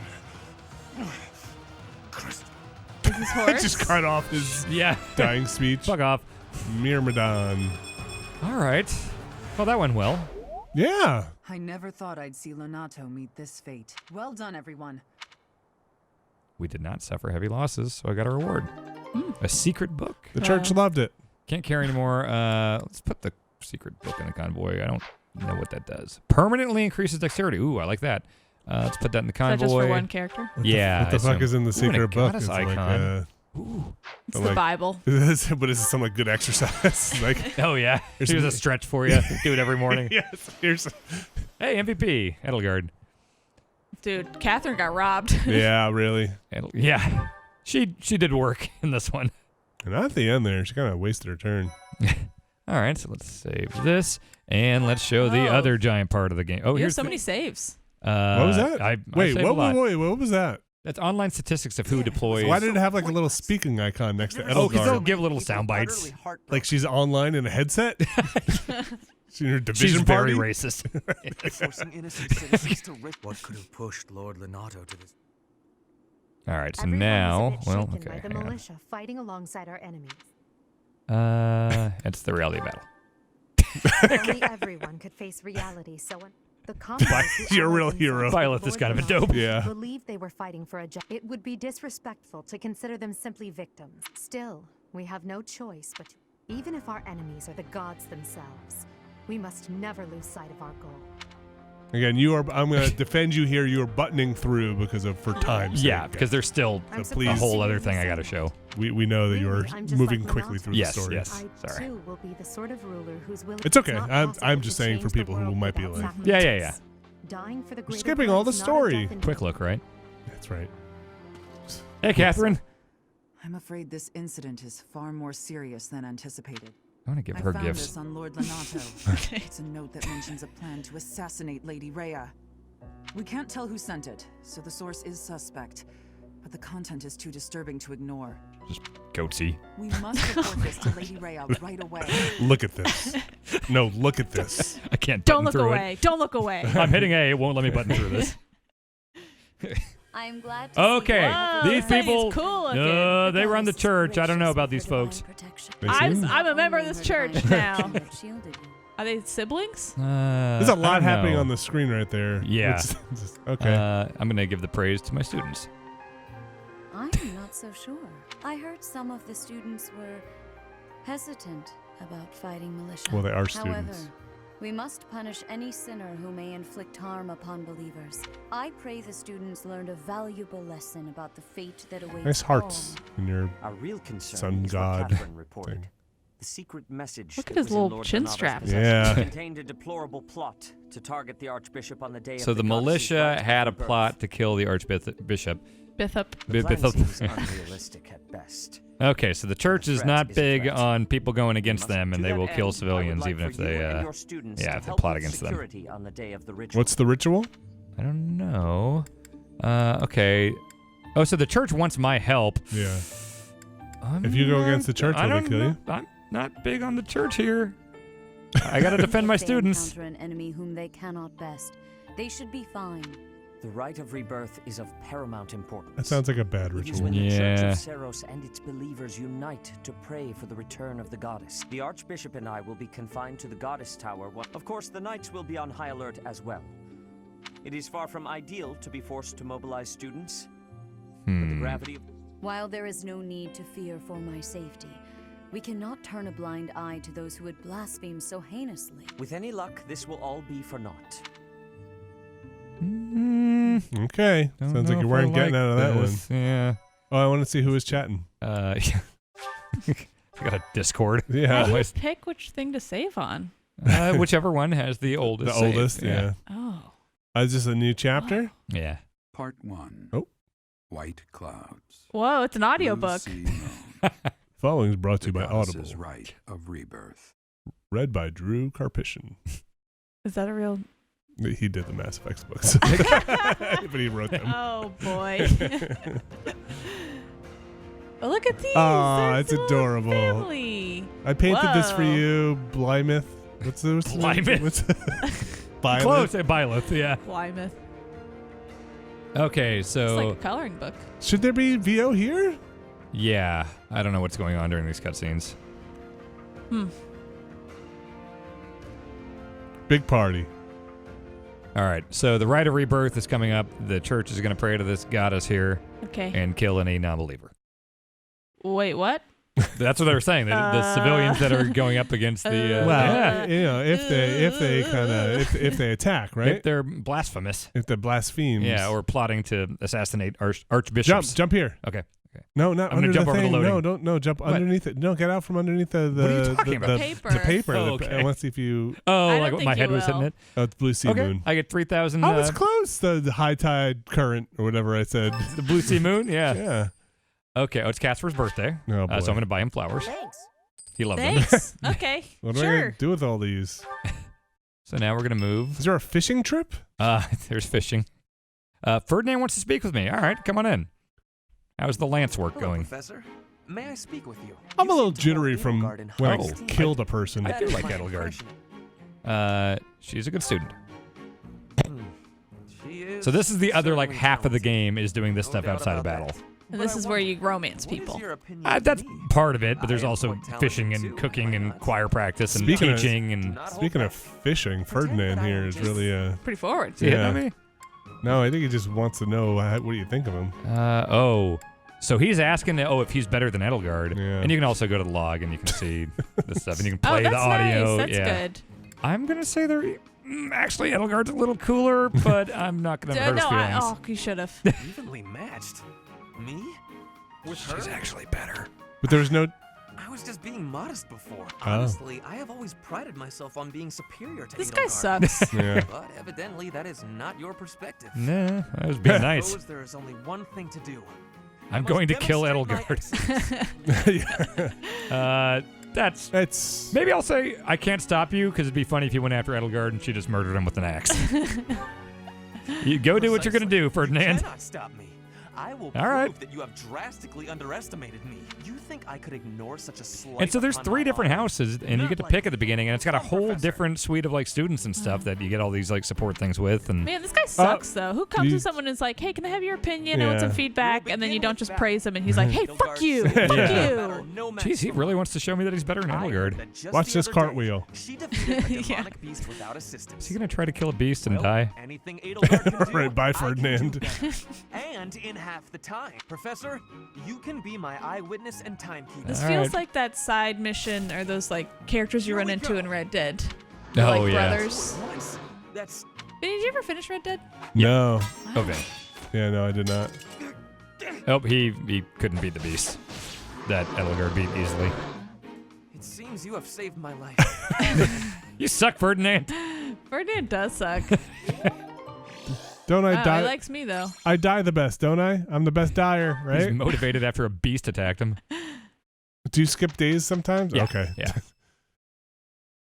Is his horse? Just cut off his Yeah. dying speech. Fuck off. Myrmidon. All right. Well, that went well. Yeah. I never thought I'd see Lonato meet this fate. Well done, everyone. We did not suffer heavy losses, so I got a reward. A secret book. The church loved it. Can't carry anymore. Let's put the secret book in the convoy. I don't know what that does. Permanently increases dexterity. Ooh, I like that. Let's put that in the Is that convoy. just for one character? Yeah. What the fuck is in the secret book? Goddess It's icon. It's the Bible. but is it some like good exercise? Like, Oh, yeah. Here's a stretch for you. Do it every morning. yes. Here's. Hey, MVP. Edelgard. Dude, Catherine got robbed. Yeah, really. Yeah. She did work in this one. And at the end there, she kind of wasted her turn. All right, so let's save this, and let's show the Oh. other giant part of the game. Oh, You have here's so many saves. What was that? I Wait, save a lot. what was that? That's online statistics of who deploys. Why did it have like a little speaking icon next to Oh, because they'll Edelgard? give little sound bites. Like she's online in a headset? She's in her division She's very party? racist. Forcing innocent citizens to risk. What could have pushed Lord Lonato to this? All right, so Everyone now, was a bit well, shaken okay, by the hang on. militia fighting alongside our enemies. It's the reality of battle. Only everyone could face reality, so when the conquerors who You're a real allied hero. themselves Byleth with is kind of a Lord dope. Lonato Yeah. believed they were fighting for a it would be disrespectful to consider them simply victims. Still, we have no choice but to, even if our enemies are the gods themselves, we must never lose sight of our goal. Again, I'm going to defend you here. You are buttoning through for time's Yeah, sake. because there's still So please, a whole other thing I got to show. we know that you are Really, I'm just moving like quickly through the Yes, story. yes. I Sorry. too will be the sort of ruler whose will. It's okay. I'm just saying for people who might be like, Yeah. Dying for the greater skipping good all the is not a story. death in- Quick look, right? That's right. Hey, Catherine. I'm afraid this incident is far more serious than anticipated. I want to give I her found gifts. this on Lord Lenato. It's a note that mentions a plan to assassinate Lady Rhea. We can't tell who sent it, so the source is suspect. But the content is too disturbing to ignore. Just goatsy. We must report this to Lady Rhea right away. Look at this. No, look at this. I can't Don't button look through away. Don't look away. it. I'm hitting A. It won't let me button through this. I'm glad to Okay, Whoa, these this thing is people, cool looking. they run the church. I don't know about these folks. They seem- I'm a member of this church now. Are they siblings? There's a lot happening on the screen right there. Yeah. Okay. I'm going to give the praise to my students. I'm not so sure. I heard some of the students were hesitant about fighting militia. Well, they are However, students. we must punish any sinner who may inflict harm upon believers. I pray the students learned a valuable lesson about the fate that awaits Nice hearts all. in your Our real concern sun is god what Catherine reported. thing. The secret message Look at that his was in little Lord chin Lenato's strap. possession Yeah. contained a deplorable plot to target the Archbishop on the day So of the goddess's militia rite of had a rebirth. plot to kill the Archbishop. Bithup. The plan Bithop. seems unrealistic at best. Okay, so the church is threat not is a big threat. on people going against Must- them, and to they that will kill end, civilians I would even like if for you they, and your students yeah, to if they help plot with against them. security on the day of the ritual. What's the ritual? I don't know. Okay. Oh, so the church wants my help. Yeah. If you go against the church, I will they don't kill know. you? I'm not big on the church here. I gotta defend my If they students. encounter an enemy whom they cannot best, they should be fine. The rite of rebirth is of paramount importance. That sounds like a bad It is ritual. when the Church Yeah. of Seros and its believers unite to pray for the return of the goddess. The Archbishop and I will be confined to the Goddess Tower. Of course, the Knights will be on high alert as well. It is far from ideal to be forced to mobilize students, but the gravity of... While there is no need to fear for my safety, we cannot turn a blind eye to those who would blaspheme so heinously. With any luck, this will all be for naught. Okay. Don't Sounds know like you if weren't I getting like out of that one. this. Yeah. Oh, I want to see who was chatting. I got a Discord. How Yeah. do you pick which thing to save on? Whichever one has the oldest. The saved. oldest, yeah. Oh. Is this a new chapter? Yeah. Part 1. Oh. White Clouds. Whoa, it's an audiobook. Blue Sea Moon, Following is brought to the you by goddess's Audible. rite of rebirth. Read by Drew Karpyshyn. Is that a real? He did the Mass Effects books. But he wrote them. Oh boy. Oh, look at these. Aw, They're it's the little adorable. Family. I painted this for Whoa. you, Blymouth. What's the Plymouth? What's Byleth? Close. Byleth, yeah. Plymouth. Okay, It's so like a coloring book. Should there be VO here? yeah, I don't know what's going on during these cutscenes. Big party. All right, so the rite of rebirth is coming up. The church is going to pray to this goddess here Okay. and kill any non-believer. Wait, what? That's what they were saying. The civilians that are going up against the Well, yeah, you know, if they attack, right? if they're blasphemous, If they blaspheme. yeah, or plotting to assassinate archbishops. jump here. Okay. No, not I'm gonna under jump the over the thing. loading. No, don't. No, jump What? underneath it. No, get out from underneath the What are you talking about? the Paper. The paper. Oh, The- okay. I want to see if you. Oh, I don't like think my you head was hitting will. it. Oh, it's Blue Sea Okay, Moon. I get 3,000. Oh, it's close. The high tide current or whatever I said. The Blue Sea Moon. Yeah. Yeah. Okay. Oh, it's Casper's birthday. Oh, boy. So I'm going to buy him flowers. Thanks. He loved them. Thanks. Okay. What am I Sure. gonna do with all these? So now we're going to move. Is there a fishing trip? There's fishing. Ferdinand wants to speak with me. All right, come on in. How's the lance work Hello, going? Professor. May I speak with you? I'm a You little seem to hold jittery from Edelgard in when high I esteem. killed a person. I That do is like my Edelgard. impression. She's a good student. She is So this is the other like certainly half of the talented. game is doing this No stuff doubt outside of about battle. that. And But this I is where wonder, you romance what is people. your opinion of That's me? part of it, but there's I am also quite fishing talented and too, cooking am I and not? choir practice and Speaking of- teaching Do and. not hold Speaking of back. fishing, Ferdinand that I here am is just- really Pretty forward. See it Yeah. on me? No, I think he just wants to know what do you think of him. So he's asking if he's better than Edelgard. Yeah. And you can also go to the log and you can see the stuff and you can Oh, play that's the audio. nice. That's yeah. good. I'm gonna say they're actually, Edelgard's a little cooler, but I'm not going to hurt his feelings. You should have. Evenly matched. Me? With her? She's actually better. But there was no. I was just being modest before. Honestly, I have always prided myself on being superior to This Edelgard. guy sucks. Yeah. But evidently, that is not your perspective. Nah, I was being nice. Suppose there is only one thing to do. I'm I going to must kill demonstrate my Edelgard. That's. Maybe I'll say I can't stop you because it'd be funny if you went after Edelgard and she just murdered him with an axe. You go do what you're going to do, You Ferdinand. cannot stop me. I will All prove right. that you have drastically underestimated me. You think I could ignore such a slight? And so there's upon 3 my different honor? houses, and you Not get to like pick at the beginning, and it's got a some whole professor. different suite of like students and stuff that you get all these like support things with. And Man, this guy sucks, though. Who comes to someone and is like, hey, can I have your opinion? I want some Yeah. feedback. And then you don't just praise him, and he's like, hey, fuck you. Fuck Yeah. you. No match Jeez, he for really me. wants to show me that he's better than I heard Edelgard. that just Watch the this other day, cartwheel. She defeated a Yeah. demonic beast without assistance. Is he gonna try to kill a beast and Well, die? Anything Edelgard can do, Right, bye, I can do Ferdinand. better. And in half the time. Professor, you can be my eyewitness and timekeeper. This All feels right. like that side mission or those like characters you run into in Red Dead. Oh, like yeah. brothers. Once. That's Did you ever finish Red Dead? No. Okay. Yeah, no, I did not. Oh, he couldn't beat the beast. That Edelgard beat easily. It seems you have saved my life. You suck, Ferdinand. Ferdinand does suck. Don't I Oh, die? he likes me, though. I die the best, don't I? I'm the best dyer, He's right? motivated after a beast attacked him. Do you skip days sometimes? Yeah, Okay. yeah.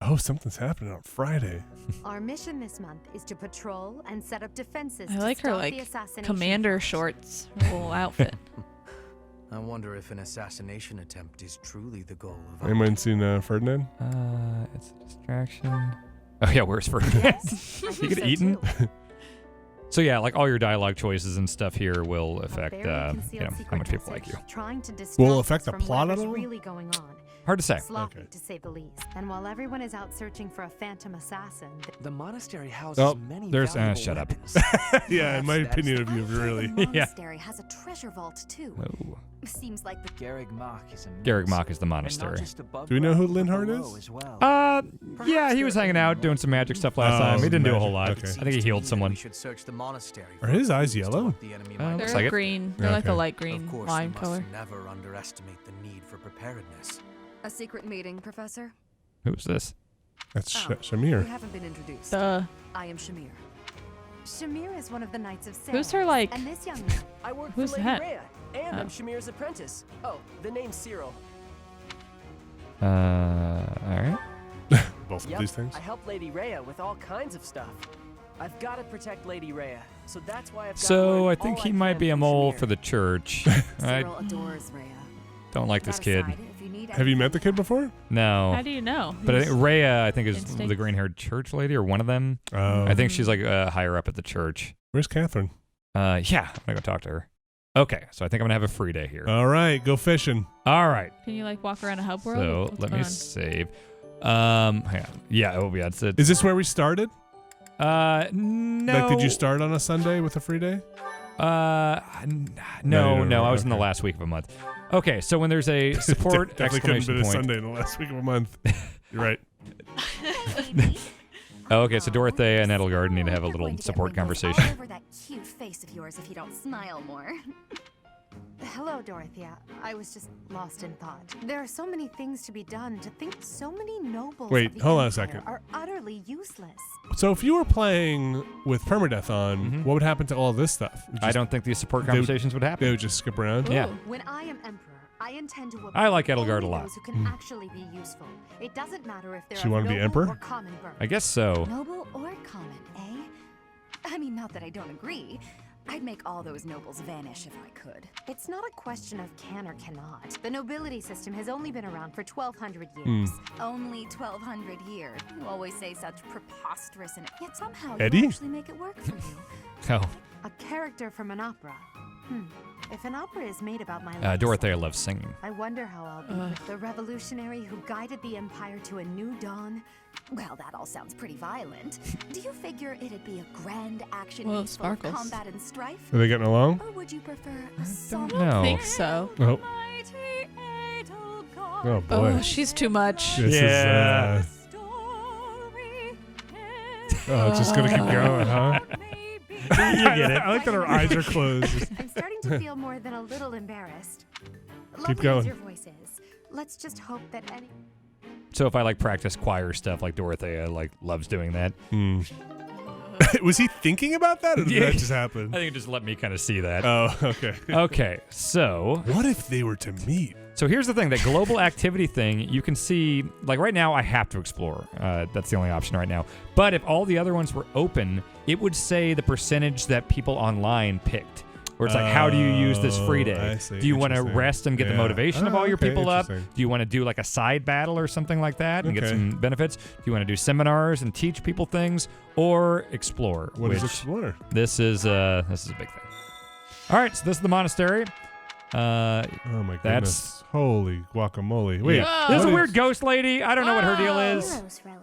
Oh, something's happening on Friday. Our mission this month is to patrol and set up defenses I to like her, stop like, the assassination commander plot. shorts. Her little outfit. I wonder if an assassination attempt is truly the goal of Anyone seen Ferdinand? It's a distraction. Oh yeah, where's Ferdinand? Yes, I You think get so eaten? too. So yeah, like all your dialogue choices and stuff here will A affect, very you concealed know, how secret much people like message you. Trying to distract Will it us affect the from plot at whatever's all? really going on. Hard to say. Sloppy, Okay. to say the least. And while everyone is out searching for a phantom assassin, The monastery houses Oh, many there's- valuable shut up. weapons. Yeah, in my Perhaps that is opinion the of you, really. The Yeah. monastery has a treasure vault too. Oh. Seems like the Garreg Mach is a Garreg menace, Mach is the and not monastery. just above Do we know who ground, but Linhart below is? as well. Yeah, he was hanging out doing some magic stuff last Oh, time. He didn't do a magic, whole lot. okay. I think he healed someone. We should search the monastery. Are his for eyes clues to yellow? what the enemy might looks They're like it. green. They're like a Okay. light green Of course, lime we must color. never underestimate the need for preparedness. a secret meeting, Professor. Who's this? That's You Shamir. haven't been introduced. Duh. I am Shamir. Shamir is one of the Knights of Sarah. Who's her, like- And this young man. I work Who's for Lady that? Rhea, and Oh. I'm Shamir's apprentice. Oh, the name's Cyril. All right. Both of Yep, these things. I help Lady Rhea with all kinds of stuff. I've got to protect Lady Rhea, so that's why I've got to So learn I think all he I might can be a from mole Shamir. for the church. I Cyril adores Rhea. don't like this That kid. aside, if you need Have you met the anything kid before? No. How do you know? But I He's- think Rhea, I think, is Instinct. the green-haired church lady or one of them. Oh. I think she's like higher up at the church. Where's Catherine? Yeah, I'm gonna go talk to her. Okay, so I think I'm gonna have a free day here. All right, go fishing. All right. Can you like walk around a hub world? So What's let going me on? save. Hang on. Yeah. Oh yeah. It's Is this where we started? no. Like, did you start on a Sunday with a free day? No, No, I was in the okay. last week of a month. Okay, so when there's a support Definitely couldn't have exclamation been a point. Sunday in the last week of a month. You're right. Oh, okay, so Dorothea and Edelgard need to have a You're little going to get support wrinkles conversation. all over that cute face of yours if you don't smile more. Hello, Dorothea. I was just lost in thought. There are so many things to be done. To think so many nobles Wait, of the hold on a Empire second. are utterly useless. So if you were playing with permadeath on, Mhm. what would happen to all this stuff? I don't think these support they would- conversations would happen. They would just skip around. Yeah. When I am emperor, I intend to I like appoint Edelgard only a lot. those who can Mm. actually be useful. It doesn't matter if they're So you of wanna be noble emperor? or common birth. I guess so. Noble or common, eh? I mean, not that I don't agree. I'd make all those nobles vanish if I could. It's not a question of can or cannot. The nobility system has only been around for 1,200 Hmm. years. Only 1,200 years. You always say such preposterous and yet somehow Eddie? you actually make it work for you. Oh, A character from an opera. If an opera is made about my life, Dorothea loves singing. I wonder how I'll be with the revolutionary who guided the empire to a new dawn. Well, that all sounds pretty violent. Do you figure it'd be a grand action Well, piece full of sparkles. combat and strife? Are they getting along? Or would you prefer a don't soft know. I think so. Oh, mighty Edelgard oh boy. Oh, she's too much. This Yeah. is. story Oh, it's just gonna keep going, huh? You get it. I like that her eyes are closed. I'm starting to feel more than a little embarrassed. Keep Lovely going. as your voice is. Let's just hope that any. So if I like practice choir stuff like Dorothea like loves doing that. Was he thinking about that, or did that just happen? I think it just let me kind of see that. Oh, okay. Okay, so what if they were to meet? So here's the thing, that global activity thing, you can see, like right now I have to explore. That's the only option right now. But if all the other ones were open, it would say the percentage that people online picked. Where it's like, how do you use this free day? Do you want to rest and get the motivation of all your people up? Do you want to do like a side battle or something like that and get some benefits? Do you want to do seminars and teach people things, or explore? What is explore? This is a big thing. All right, so this is the monastery. Oh my goodness! Holy guacamole! Wait, there's a weird ghost lady. I don't know what her deal is.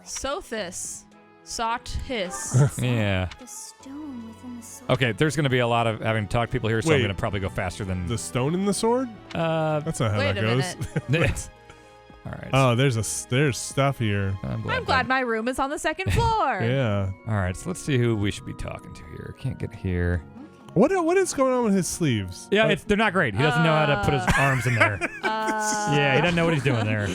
Sothis. Sothis. Yeah. The stone within the sword. Okay, there's going to be a lot of having to talk to people here, so I'm going to probably go faster than the stone in the sword. That's not how that goes. All right. Oh, there's stuff here. I'm glad my room is on the second floor. Yeah. All right, so let's see who we should be talking to here. Can't get here. What is going on with his sleeves? Yeah, they're not great. He doesn't know how to put his arms in there. Yeah, he doesn't know what he's doing there.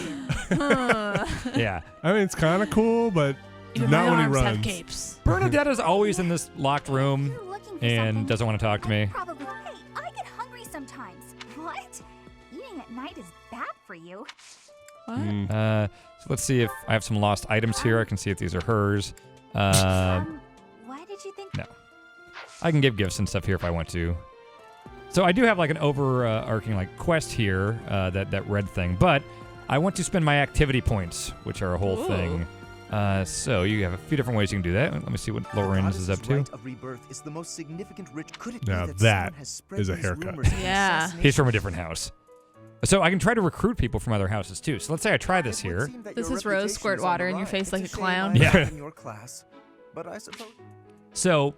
Yeah. I mean, it's kind of cool, but even not my when he arms runs. have capes. Bernadetta's always in this locked room and doesn't want to talk to me. Probably. Hey, I get hungry sometimes. What? Eating at night is bad for you. What? So let's see if I have some lost items here. I can see if these are hers. Why did you think? No. I can give gifts and stuff here if I want to. So I do have like an overarching like quest here, that red thing, but I want to spend my activity points, which are a whole thing. So you have a few different ways you can do that. Let me see what Lorenz is up to. Of rebirth is the most significant Could it Now be that has spread is a these haircut. rumors of Yeah. He's from a different house. So I can try to recruit people from other houses too. So let's say I try this here. This is Rose squirt water in your face like a clown. Yeah. in your class, but I suppose. So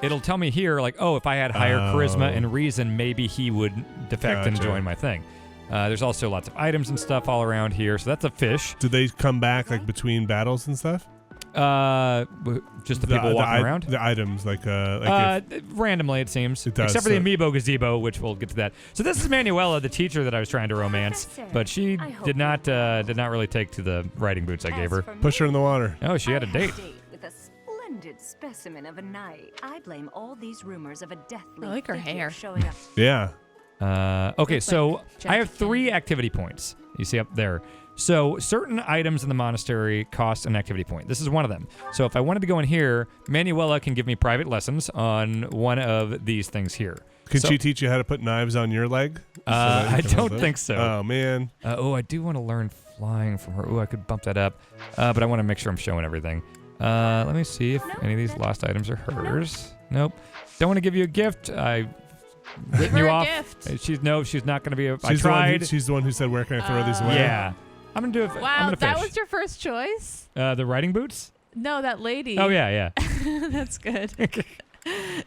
it'll tell me here, like, oh, if I had higher charisma and reason, maybe he would defect and join my thing. There's also lots of items and stuff all around here. So that's a fish. Do they come back like between battles and stuff? Just the people walking around? The items, like randomly, it seems. It does, Except for the amiibo gazebo, which we'll get to that. So this is Manuela, the teacher that I was trying to romance, but she did not really take to the riding boots I gave her. Push her in the water. Oh, she had a date. With a splendid specimen of a knight. I blame all these rumors of a deathly I like her figure hair. showing up. Yeah. Okay, Looks so like I have Jackie 3 activity points. You see up there. So certain items in the monastery cost an activity point. This is one of them. So if I wanted to go in here, Manuela can give me private lessons on one of these things here. Could she teach you how to put knives on your leg? I don't think so. Oh, man. I do want to learn flying from her. I could bump that up. But I want to make sure I'm showing everything. Let me see if any of these lost items are hers. Nope. Don't want to give you a gift. I written you off. She's not going to be a. I tried. She's the one who said, "Where can I throw these away?" Yeah. I'm gonna do it. Wow, I'm gonna that fish. was your first choice? The riding boots? No, that lady. Oh, yeah. That's good.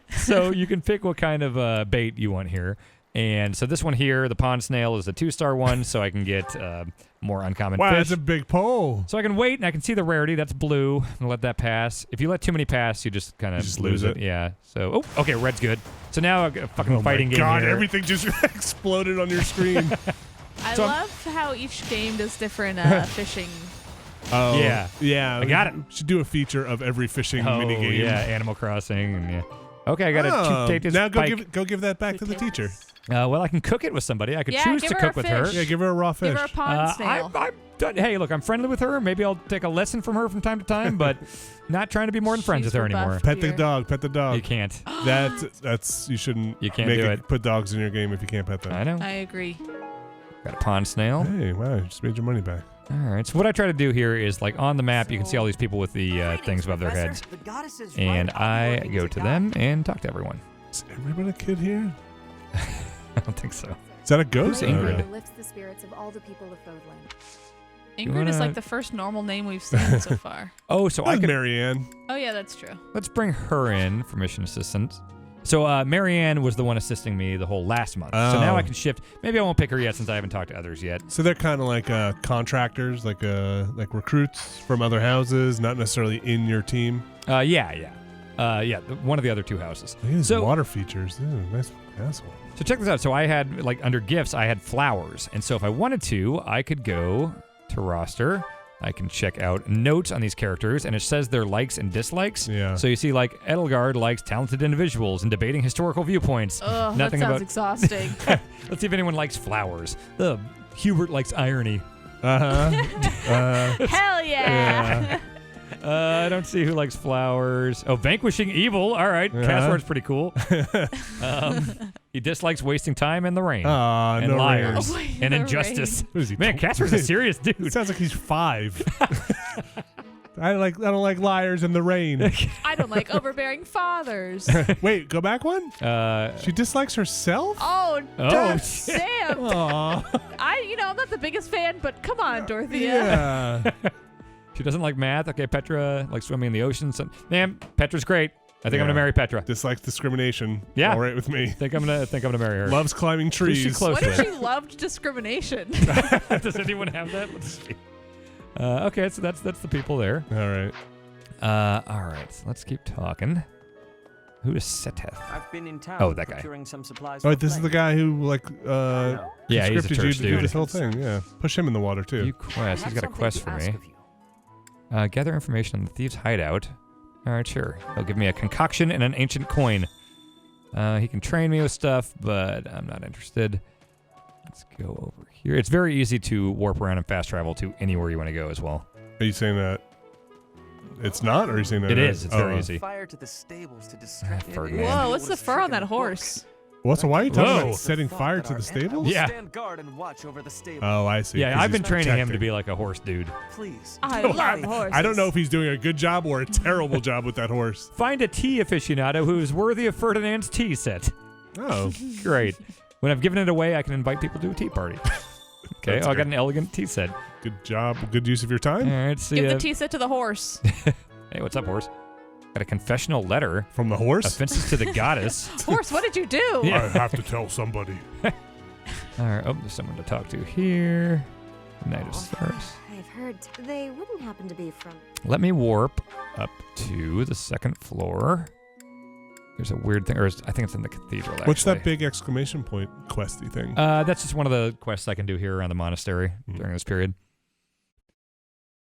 So you can pick what kind of bait you want here. And so this one here, the pond snail, is a 2-star one, so I can get more uncommon Wow, fish. that's a big pole. So I can wait, and I can see the rarity. That's blue. I'm gonna let that pass. If you let too many pass, you just kind of lose it. Yeah. So, okay, red's good. So now a fucking fighting game God, here. everything just exploded on your screen. I love how each game does different fishing. Oh, yeah. I got it. Should do a feature of every fishing minigame. Yeah, Animal Crossing. And Okay, I got to take this now pike. go give that back to the teacher. Well, I can cook it with somebody. I could choose to cook with her. Yeah, give her a raw fish. Give her a pond snail. Hey, look, I'm friendly with her. Maybe I'll take a lesson from her from time to time, but not trying to be more than friends with her anymore. Pet the dog. Pet the dog. You can't. That's you shouldn't. You can't do it. Put dogs in your game if you can't pet them. I know. I agree. Got a pond snail. Hey, wow, you just made your money back. All right. So what I try to do here is, like, on the map, you can see all these people with the things above their heads, and I go to them and talk to everyone. Is everyone a kid here? I don't think so. Is that a ghost? Who's Ingrid? Lifts the spirits of all the people of Fodland. Ingrid is like the first normal name we've seen so far. Oh, so I can. Marianne. Oh yeah, that's true. Let's bring her in for mission assistance. So Marianne was the one assisting me the whole last month. So now I can shift. Maybe I won't pick her yet since I haven't talked to others yet. So they're kind of like contractors, like recruits from other houses, not necessarily in your team. Yeah. One of the other two houses. Look at his water features. Ooh, nice asshole. So check this out. So I had, like, under gifts, I had flowers. And so if I wanted to, I could go to roster. I can check out notes on these characters, and it says their likes and dislikes. Yeah. So you see, like, Edelgard likes talented individuals and debating historical viewpoints. Ugh, Nothing that sounds about... exhausting. Let's see if anyone likes flowers. Hubert likes irony. Hell yeah. I don't see who likes flowers. Oh, vanquishing evil. All right. Castword's pretty cool. He dislikes wasting time in the rain. And no liars. rain. And injustice. What is he, Man, Castword's a serious dude. It sounds like he's 5. I don't like liars in the rain. I don't like overbearing fathers. Wait, go back one? She dislikes herself? Oh, Oh, Sam. Aw. I'm not the biggest fan, but come on, Dorothea. Yeah. She doesn't like math. Okay, Petra likes swimming in the ocean. So, man, Petra's great. I think I'm gonna marry Petra. Dislikes discrimination. Yeah. All right with me. think I'm gonna marry her. Loves climbing trees. Who's she close What if with? she loved discrimination? Does anyone have that? Let's see. Okay, so that's the people there. All right. All right. So let's keep talking. Who is Seteth? I've been in town Oh, that guy. procuring some supplies Oh, for this is the play. guy who Yeah, he's a conscripted you church to do dude. this whole thing. Yeah, push him in the water too. View quest. He's got a Something quest to for ask me. of you. Gather information on the thieves' hideout. All right, sure. He'll give me a concoction and an ancient coin. He can train me with stuff, but I'm not interested. Let's go over here. It's very easy to warp around and fast travel to anywhere you want to go as well. Are you saying that it's not, or are you saying that It is. It's very easy. Fire to the stables to distract Ferdinand. Whoa, what's the fur on that horse? Well, so why are you talking Whoa. about setting fire to the stables? Yeah. Stand guard and watch over the stables. Oh, I see. Yeah, 'cause I've been he's training him to protecting. be like a horse dude. Please. I No, love horses. I don't know if he's doing a good job or a terrible job with that horse. Find a tea aficionado who is worthy of Ferdinand's tea set. Oh. Great. When I've given it away, I can invite people to a tea party. Okay, That's I got great. an elegant tea set. Good job. Good use of your All time. right, see Give ya. the tea set to the horse. Hey, what's up, horse? Got a confessional letter. From the horse? Offenses to the goddess. Horse, what did you do? Yeah. I have to tell somebody. All right. Oh, there's someone to talk to here. Knight of Stars. I've heard they wouldn't happen to be from. Let me warp up to the second floor. There's a weird thing, or I think it's in the cathedral, actually. What's that big exclamation point questy thing? That's just one of the quests I can do here around the monastery during this period.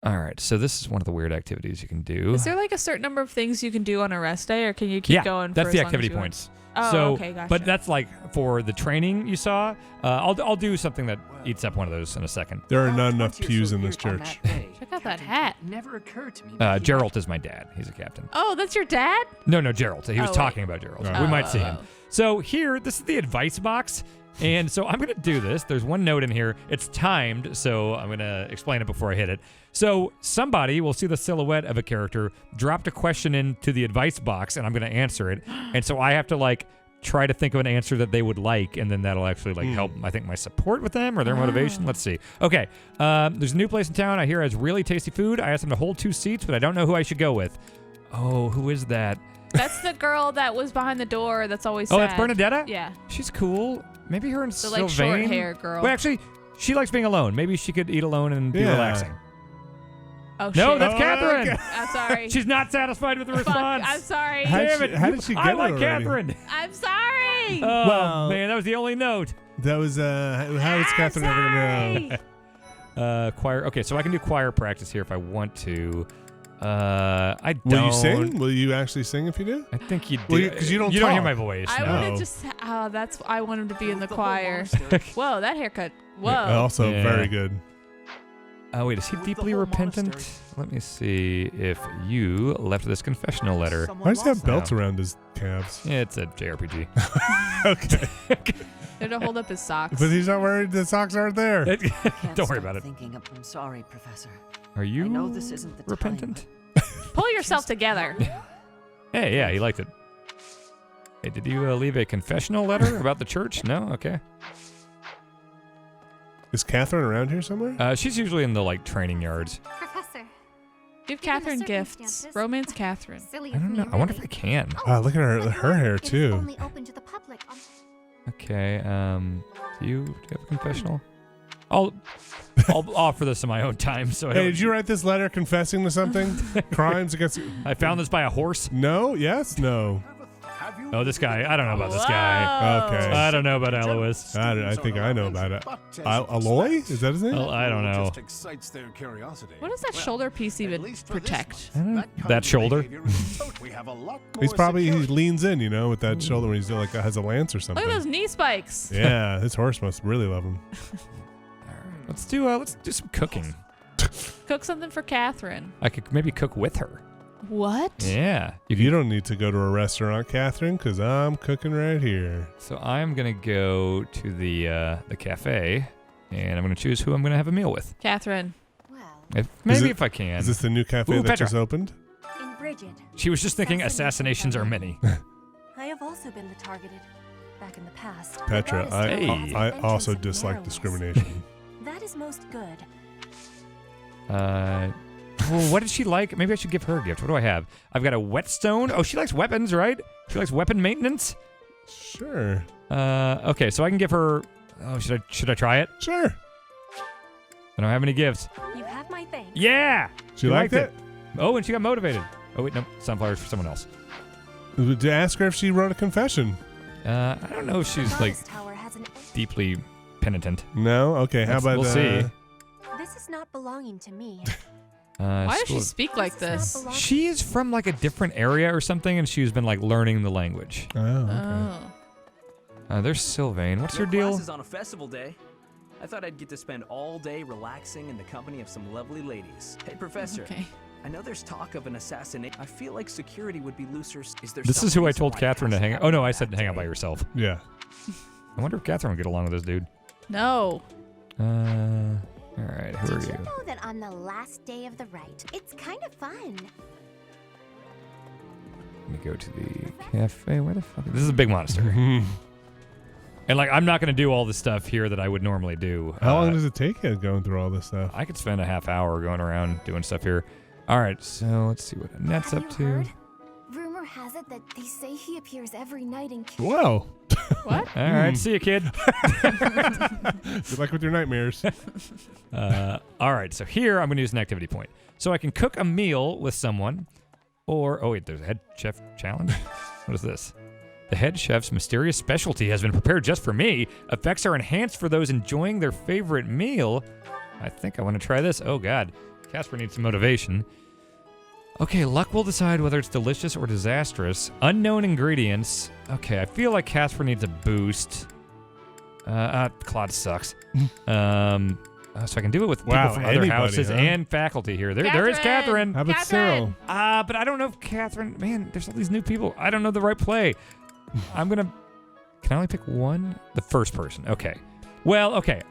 All right, so this is one of the weird activities you can do. Is there like a certain number of things you can do on a rest day, or can you keep going? That's for the as long as activity you want? points. Oh, so, okay, gotcha. But that's like for the training you saw. I'll do something that eats up one of those in a second. There are not enough pews in this church. Check out that hat. Never occurred to me. Geralt is my dad. He's a captain. Oh, that's your dad? No, Geralt. He was Oh, talking wait. about Geralt. Oh. We might see him. Oh. So here, this is the advice box. And so I'm going to do this. There's one note in here. It's timed, so I'm going to explain it before I hit it. So somebody will see the silhouette of a character, dropped a question into the advice box, and I'm going to answer it. And so I have to, like, try to think of an answer that they would like, and then that'll actually, like, help, I think, my support with them or their motivation. Let's see. Okay. There's a new place in town I hear has really tasty food. I asked them to hold 2 seats, but I don't know who I should go with. Oh, who is that? That's the girl that was behind the door that's always sad. Oh, that's Bernadetta? Yeah. She's cool. Maybe her and The, like, short hair girl. Well, actually, she likes being alone. Maybe she could eat alone and be Yeah. relaxing. Oh, shit. No, that's Catherine. okay. I'm sorry. She's not satisfied with the Fuck, response. I'm sorry. How Damn did it. how did she get I it like already? Catherine. I'm sorry. Oh, Well- man, that was the only note. That was how is Catherine ever gonna know? Choir. Okay, so I can do choir practice here if I want to. I don't. Will you sing? Will you actually sing if you do? I think you do. Well, 'cause you don't hear talk. my voice. I no. want to just. Oh, that's. I want him to be in the The whole choir. monastery. Whoa, that haircut. Whoa. Yeah, also Yeah. very good. Oh, wait, is he Move the deeply whole repentant? monastery. Let me see if you left this confessional letter. Someone Why does he have lost belts now. around his calves? Yeah, it's a JRPG. Okay. They're to hold up his socks. But he's not worried the socks aren't there. Don't Can't worry stop about it. Thinking of, I'm sorry, Professor. Are you I know this isn't the time, repentant? Pull yourself together. Hey, yeah, he liked it. Hey, did you leave a confessional letter about the church? No? Okay. Is Catherine around here somewhere? She's usually in the, like, training yards. Professor, Give Catherine gifts. Romance Catherine. I don't know. I wonder if I can. Look at her hair too. Only open to the public. Okay. Do you have a confessional? I'll offer this in my own time. So Hey, did you write this letter confessing to something? Crimes against you? I found this by a horse. No. Yes. No. Oh, this guy. I don't know about this guy. Okay. I don't know about Alois. I think I know about it. Aloy? Is that his name? Well, I don't know. What does that shoulder piece even protect? That shoulder? He leans in, with that shoulder when he's like has a lance or something. Look at those knee spikes. Yeah, his horse must really love him. Let's do some cooking. Cook something for Catherine. I could maybe cook with her. What? Yeah. You don't need to go to a restaurant, Catherine, because I'm cooking right here. So I'm gonna go to the cafe, and I'm gonna choose who I'm gonna have a meal with. Catherine. If I can. Is this the new cafe that Petra. just opened? In Bridget. She was just thinking assassinations are many. I have also been the targeted back in the past. Petra, I also dislike discrimination. That is most good. Well, what did she like? Maybe I should give her a gift. What do I have? I've got a whetstone. Oh, she likes weapons, right? She likes weapon maintenance. Sure. Okay, so I can give her. Oh, should I try it? Sure. I don't have any gifts. You have my thanks. Yeah. She liked it. Oh, and she got motivated. Oh wait, no, sunflowers for someone else. To ask her if she wrote a confession. I don't know if she's like deeply penitent. No. Okay. How about we'll see. This is not belonging to me. Why does she speak like this? She is from like a different area or something, and she's been like learning the language. Oh, okay. There's Sylvain. What's your deal? Classes on a festival day. I thought I'd get to spend all day relaxing in the company of some lovely ladies. Hey, Professor. Okay. I know there's talk of an assassination. I feel like security would be looser. This is who I told Catherine to hang out. Oh no, I said to hang out by yourself. Yeah. I wonder if Catherine would get along with this dude. No. All right, who are Did you? you know that on the last day of the rite, it's kind of fun? Let me go to the cafe. Where the fuck? This is a big monastery. And like, I'm not going to do all the stuff here that I would normally do. How long does it take you going through all this stuff? I could spend a half hour going around doing stuff here. All right, so let's see what Annette's up to. Heard? Rumor has it that they say he appears every night in. Whoa. What? All right, see you, kid. Good luck with your nightmares. All right, so here I'm going to use an activity point. So I can cook a meal with someone, or, oh wait, there's a head chef challenge? What is this? The head chef's mysterious specialty has been prepared just for me. Effects are enhanced for those enjoying their favorite meal. I think I want to try this. Oh God, Casper needs some motivation. Okay, luck will decide whether it's delicious or disastrous. Unknown ingredients. Okay, I feel like Casper needs a boost. Claude sucks. So I can do it with people from other houses and faculty here. There is Catherine. How about Cyril? But I don't know if Catherine. Man, there's all these new people. I don't know the right play. Can I only pick one? The first person. Okay. Well, okay.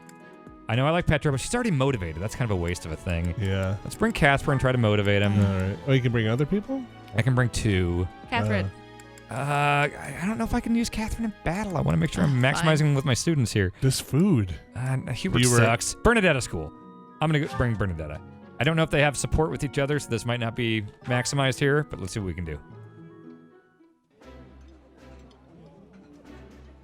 I know I like Petra, but she's already motivated. That's kind of a waste of a thing. Yeah. Let's bring Casper and try to motivate him. All right. Oh, you can bring other people? I can bring two. Catherine. I don't know if I can use Catherine in battle. I want to make sure I'm maximizing with my students here. This food. Hubert sucks. Bernadetta school. I'm going to bring Bernadetta. I don't know if they have support with each other, so this might not be maximized here, but let's see what we can do.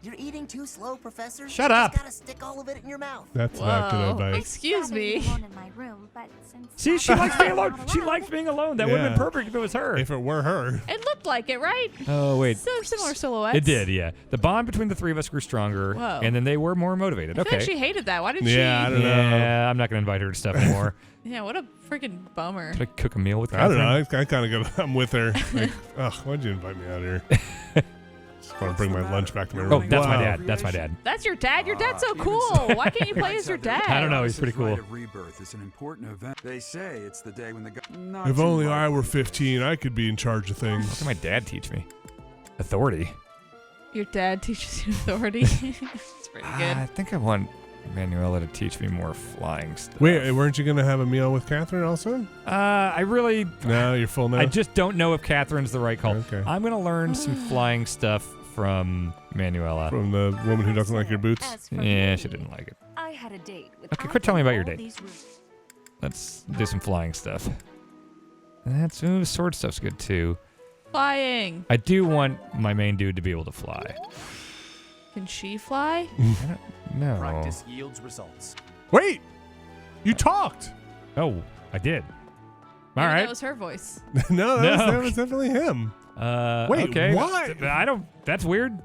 You're eating too slow, Professor. Shut up. You just gotta stick all of it in your mouth. That's not good advice. Excuse me. Alone in my room, but since See, she likes being alone. She likes being alone. That would have been perfect if it was her. If it were her. It looked like it, right? Oh, wait. So similar silhouettes. It did, yeah. The bond between the three of us grew stronger, Whoa. and then they were more motivated. I feel Okay. like she hated that. Why did she? Yeah, I don't know. Yeah, I'm not going to invite her to stuff anymore. Yeah, what a freaking bummer. Should I cook a meal with I Catherine? don't know. I kind of go. I'm with her. Like, ugh, why'd you invite me out here? Just want to bring my lunch back to my room. Oh, that's my dad. That's my dad. That's your dad? Your dad's so cool. Why can't you play as your dad? I don't know. He's pretty cool. Rite of rebirth is an important event. They say it's the day when the not If too only much. I were 15, I could be in charge of What things. did my dad teach me? Authority. Your dad teaches you authority. It's pretty good. I think I want Manuela to teach me more flying stuff. Wait, weren't you going to have a meal with Catherine also? I really... No, you're full now? I just don't know if Catherine's the right call. Okay. I'm going to learn some flying stuff from Manuela. From the woman who doesn't like your boots? Yeah, she didn't like it. I had a date with Okay, quit telling me about your all date. these rooms. Let's do some flying stuff. Sword stuff's good too. Flying. I do want my main dude to be able to fly. Can she fly? No. Practice yields results. Wait! You talked! Oh, I did. Maybe All right. That was her voice. No, that was definitely him. Wait, okay. why? I don't. That's weird.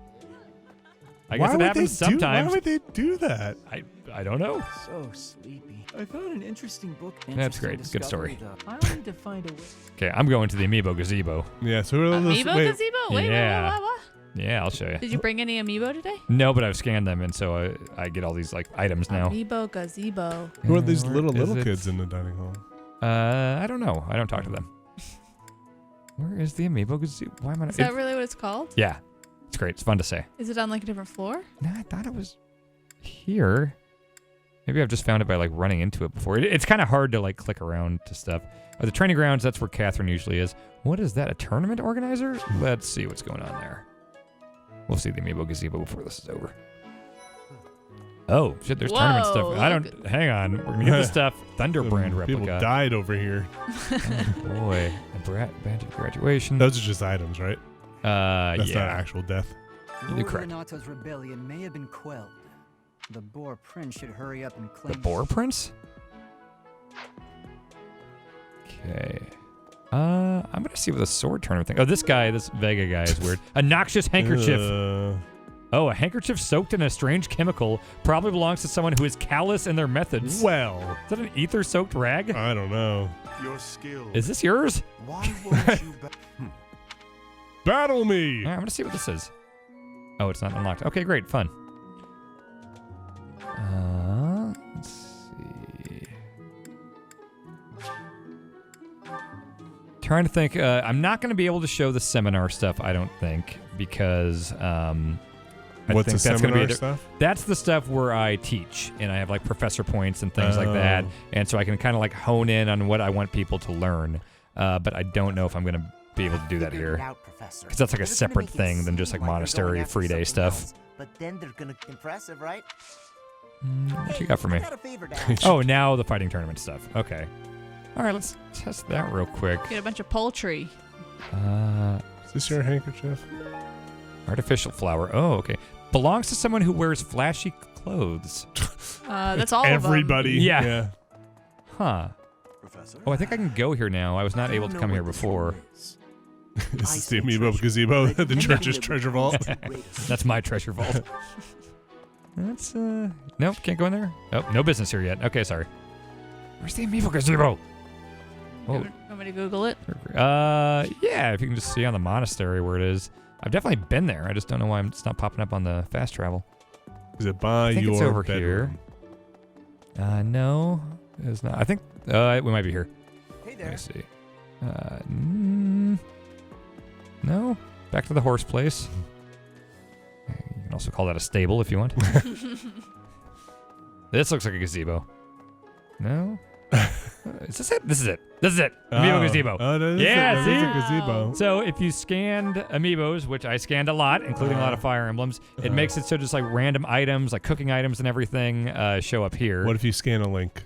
I guess it happens sometimes. Why would they do that? I don't know. So sleepy. I found an interesting book. That's great. Good story. I'll need to find a way. Okay, I'm going to the Amiibo Gazebo. Yeah, so who are those? Amiibo gazebo? Wait, Yeah. what? Yeah, I'll show you. Did you bring any amiibo today? No, but I've scanned them, and so I get all these like items now. Amiibo gazebo. Who are these Where little is kids it? in the dining hall? I don't know. I don't talk to them. Where is the Amiibo Gazebo? Why am I not? Is that really what it's called? Yeah, it's great. It's fun to say. Is it on like a different floor? No, I thought it was here. Maybe I've just found it by like running into it before. It's kind of hard to like click around to stuff. The training grounds, that's where Catherine usually is. What is that, a tournament organizer? Let's see what's going on there. We'll see the Amiibo Gazebo before this is over. Oh, shit, there's tournament stuff. Hang on. We're going to get the stuff. Thunderbrand replica. People died over here. Oh, boy. A badge of graduation. Those are just items, right? That's yeah. not actual death. You're correct. Renato's rebellion may have been quelled. The Boar Prince should hurry up and claim... The Boar Prince? Okay. I'm going to see what the sword tournament thing... Oh, this Vega guy is weird. A noxious handkerchief. Oh, a handkerchief soaked in a strange chemical probably belongs to someone who is callous in their methods. Well. Is that an ether-soaked rag? I don't know. Your skill. Is this yours? Why won't you Battle me! All right, I'm going to see what this is. Oh, it's not unlocked. Okay, great. Fun. Let's see. Trying to think. I'm not going to be able to show the seminar stuff, I don't think, because What's the seminar stuff? That's the stuff where I teach, and I have like professor points and things like that, and so I can kind of like hone in on what I want people to learn. But I don't know if I'm going to be able to do that here, because that's like a separate thing than just like Monastery free day stuff. But then they're gonna impressive, right? What you got for me? I got a favor to ask. Oh, now the fighting tournament stuff. Okay. All right, let's test that real quick. Get a bunch of poultry. Is this your handkerchief? Artificial flower. Oh, okay. Belongs to someone who wears flashy clothes. That's all everybody. of them. Yeah. Huh. Professor? Oh, I think I can go here now. I was not able to come here before. This is the Amiibo Gazebo, the church's treasure vault. That's my treasure vault. That's, nope, can't go in there. Oh, no business here yet. Okay, sorry. Where's the Amiibo Gazebo? Oh. Want me to Google it? Yeah, if you can just see on the Monastery where it is. I've definitely been there. I just don't know why it's not popping up on the fast travel. Is it by I think your it's over bedroom? here. No, it's not. I think we might be here. Hey there. Let me see. No, back to the horse place. You can also call that a stable if you want. This looks like a gazebo. No? Is this it? This is it. This is it. Amiibo Gazebo. Oh, that is Yeah, it. see? That is a gazebo. So if you scanned amiibos, which I scanned a lot, including a lot of Fire Emblems, it makes it so just like random items, like cooking items and everything, show up here. What if you scan a link?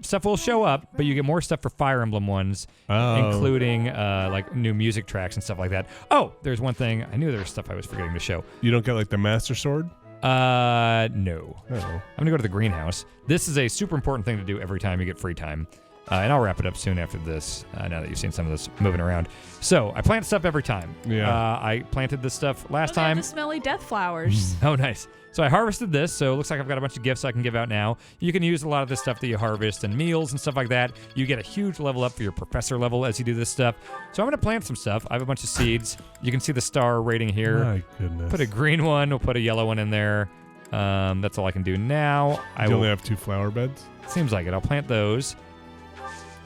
Stuff will show up, but you get more stuff for Fire Emblem ones, including like new music tracks and stuff like that. Oh, there's one thing. I knew there was stuff I was forgetting to show. You don't get like the Master Sword? No. Oh. I'm gonna go to the greenhouse. This is a super important thing to do every time you get free time. And I'll wrap it up soon after this, now that you've seen some of this moving around. So, I plant stuff every time. Yeah. I planted this stuff last They have time. the smelly death flowers. Oh, nice. So I harvested this, so it looks like I've got a bunch of gifts I can give out now. You can use a lot of this stuff that you harvest and meals and stuff like that. You get a huge level up for your professor level as you do this stuff. So I'm going to plant some stuff. I have a bunch of seeds. You can see the star rating here. My goodness. Put a green one. We'll put a yellow one in there. That's all I can do now. You only have 2 flower beds? Seems like it. I'll plant those.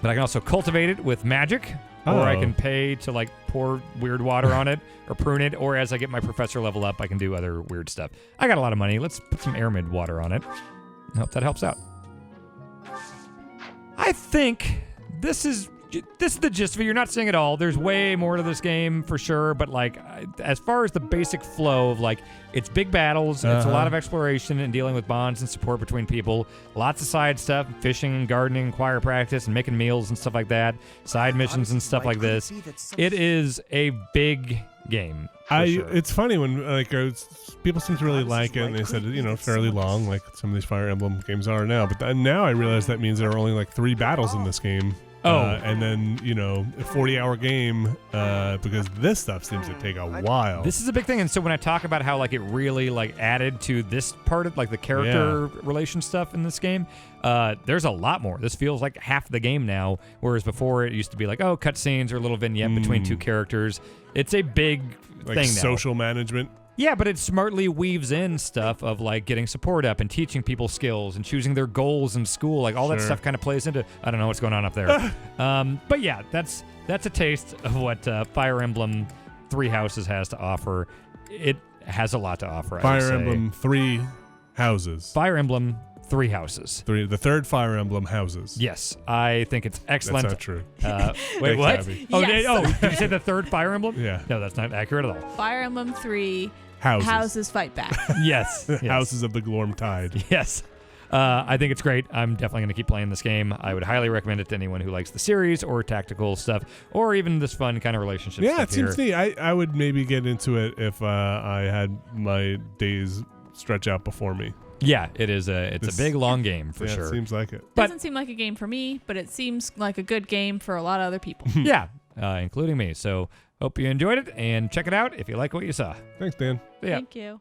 But I can also cultivate it with magic, or I can pay to like pour weird water on it, or prune it, or as I get my professor level up, I can do other weird stuff. I got a lot of money. Let's put some airmid water on it. I hope that helps out. I think this is this is the gist of it. You're not seeing it all. There's way more to this game for sure, but like as far as the basic flow of like it's big battles, it's a lot of exploration and dealing with bonds and support between people, lots of side stuff, fishing and gardening, choir practice and making meals and stuff like that, side missions and stuff like this. It is a big game. Sure. It's funny when people seem to really like it, and they said fairly long, like some of these Fire Emblem games are now. But now I realize that means there are only like 3 battles in this game. And then a 40-hour game because this stuff seems to take a while. This is a big thing, and so when I talk about how like it really like added to this part of like the character relation stuff in this game, there's a lot more. This feels like half the game now, whereas before it used to be like cutscenes or a little vignette between 2 characters. It's a big thing now. Social management. Yeah, but it smartly weaves in stuff of like getting support up and teaching people skills and choosing their goals in school. Like all that stuff kind of plays into. I don't know what's going on up there. But yeah, that's a taste of what Fire Emblem 3 Houses has to offer. It has a lot to offer. Fire Emblem 3 Houses. Fire Emblem 3 Houses. The 3rd Fire Emblem Houses. Yes, I think it's excellent. That's not true. Wait, what? Abby. Yes. Did you say the 3rd Fire Emblem? Yeah. No, that's not accurate at all. Fire Emblem 3 Houses Fight Back. Yes. Houses of the Glorm Tide. Yes. I think it's great. I'm definitely going to keep playing this game. I would highly recommend it to anyone who likes the series or tactical stuff or even this fun kind of relationship stuff. Yeah, it seems neat. I would maybe get into it if I had my days stretch out before me. Yeah, it's a big, long game for sure. It seems like it. Doesn't seem like a game for me, but it seems like a good game for a lot of other people. Yeah, including me. So hope you enjoyed it, and check it out if you like what you saw. Thanks, Dan. Yeah. Thank you.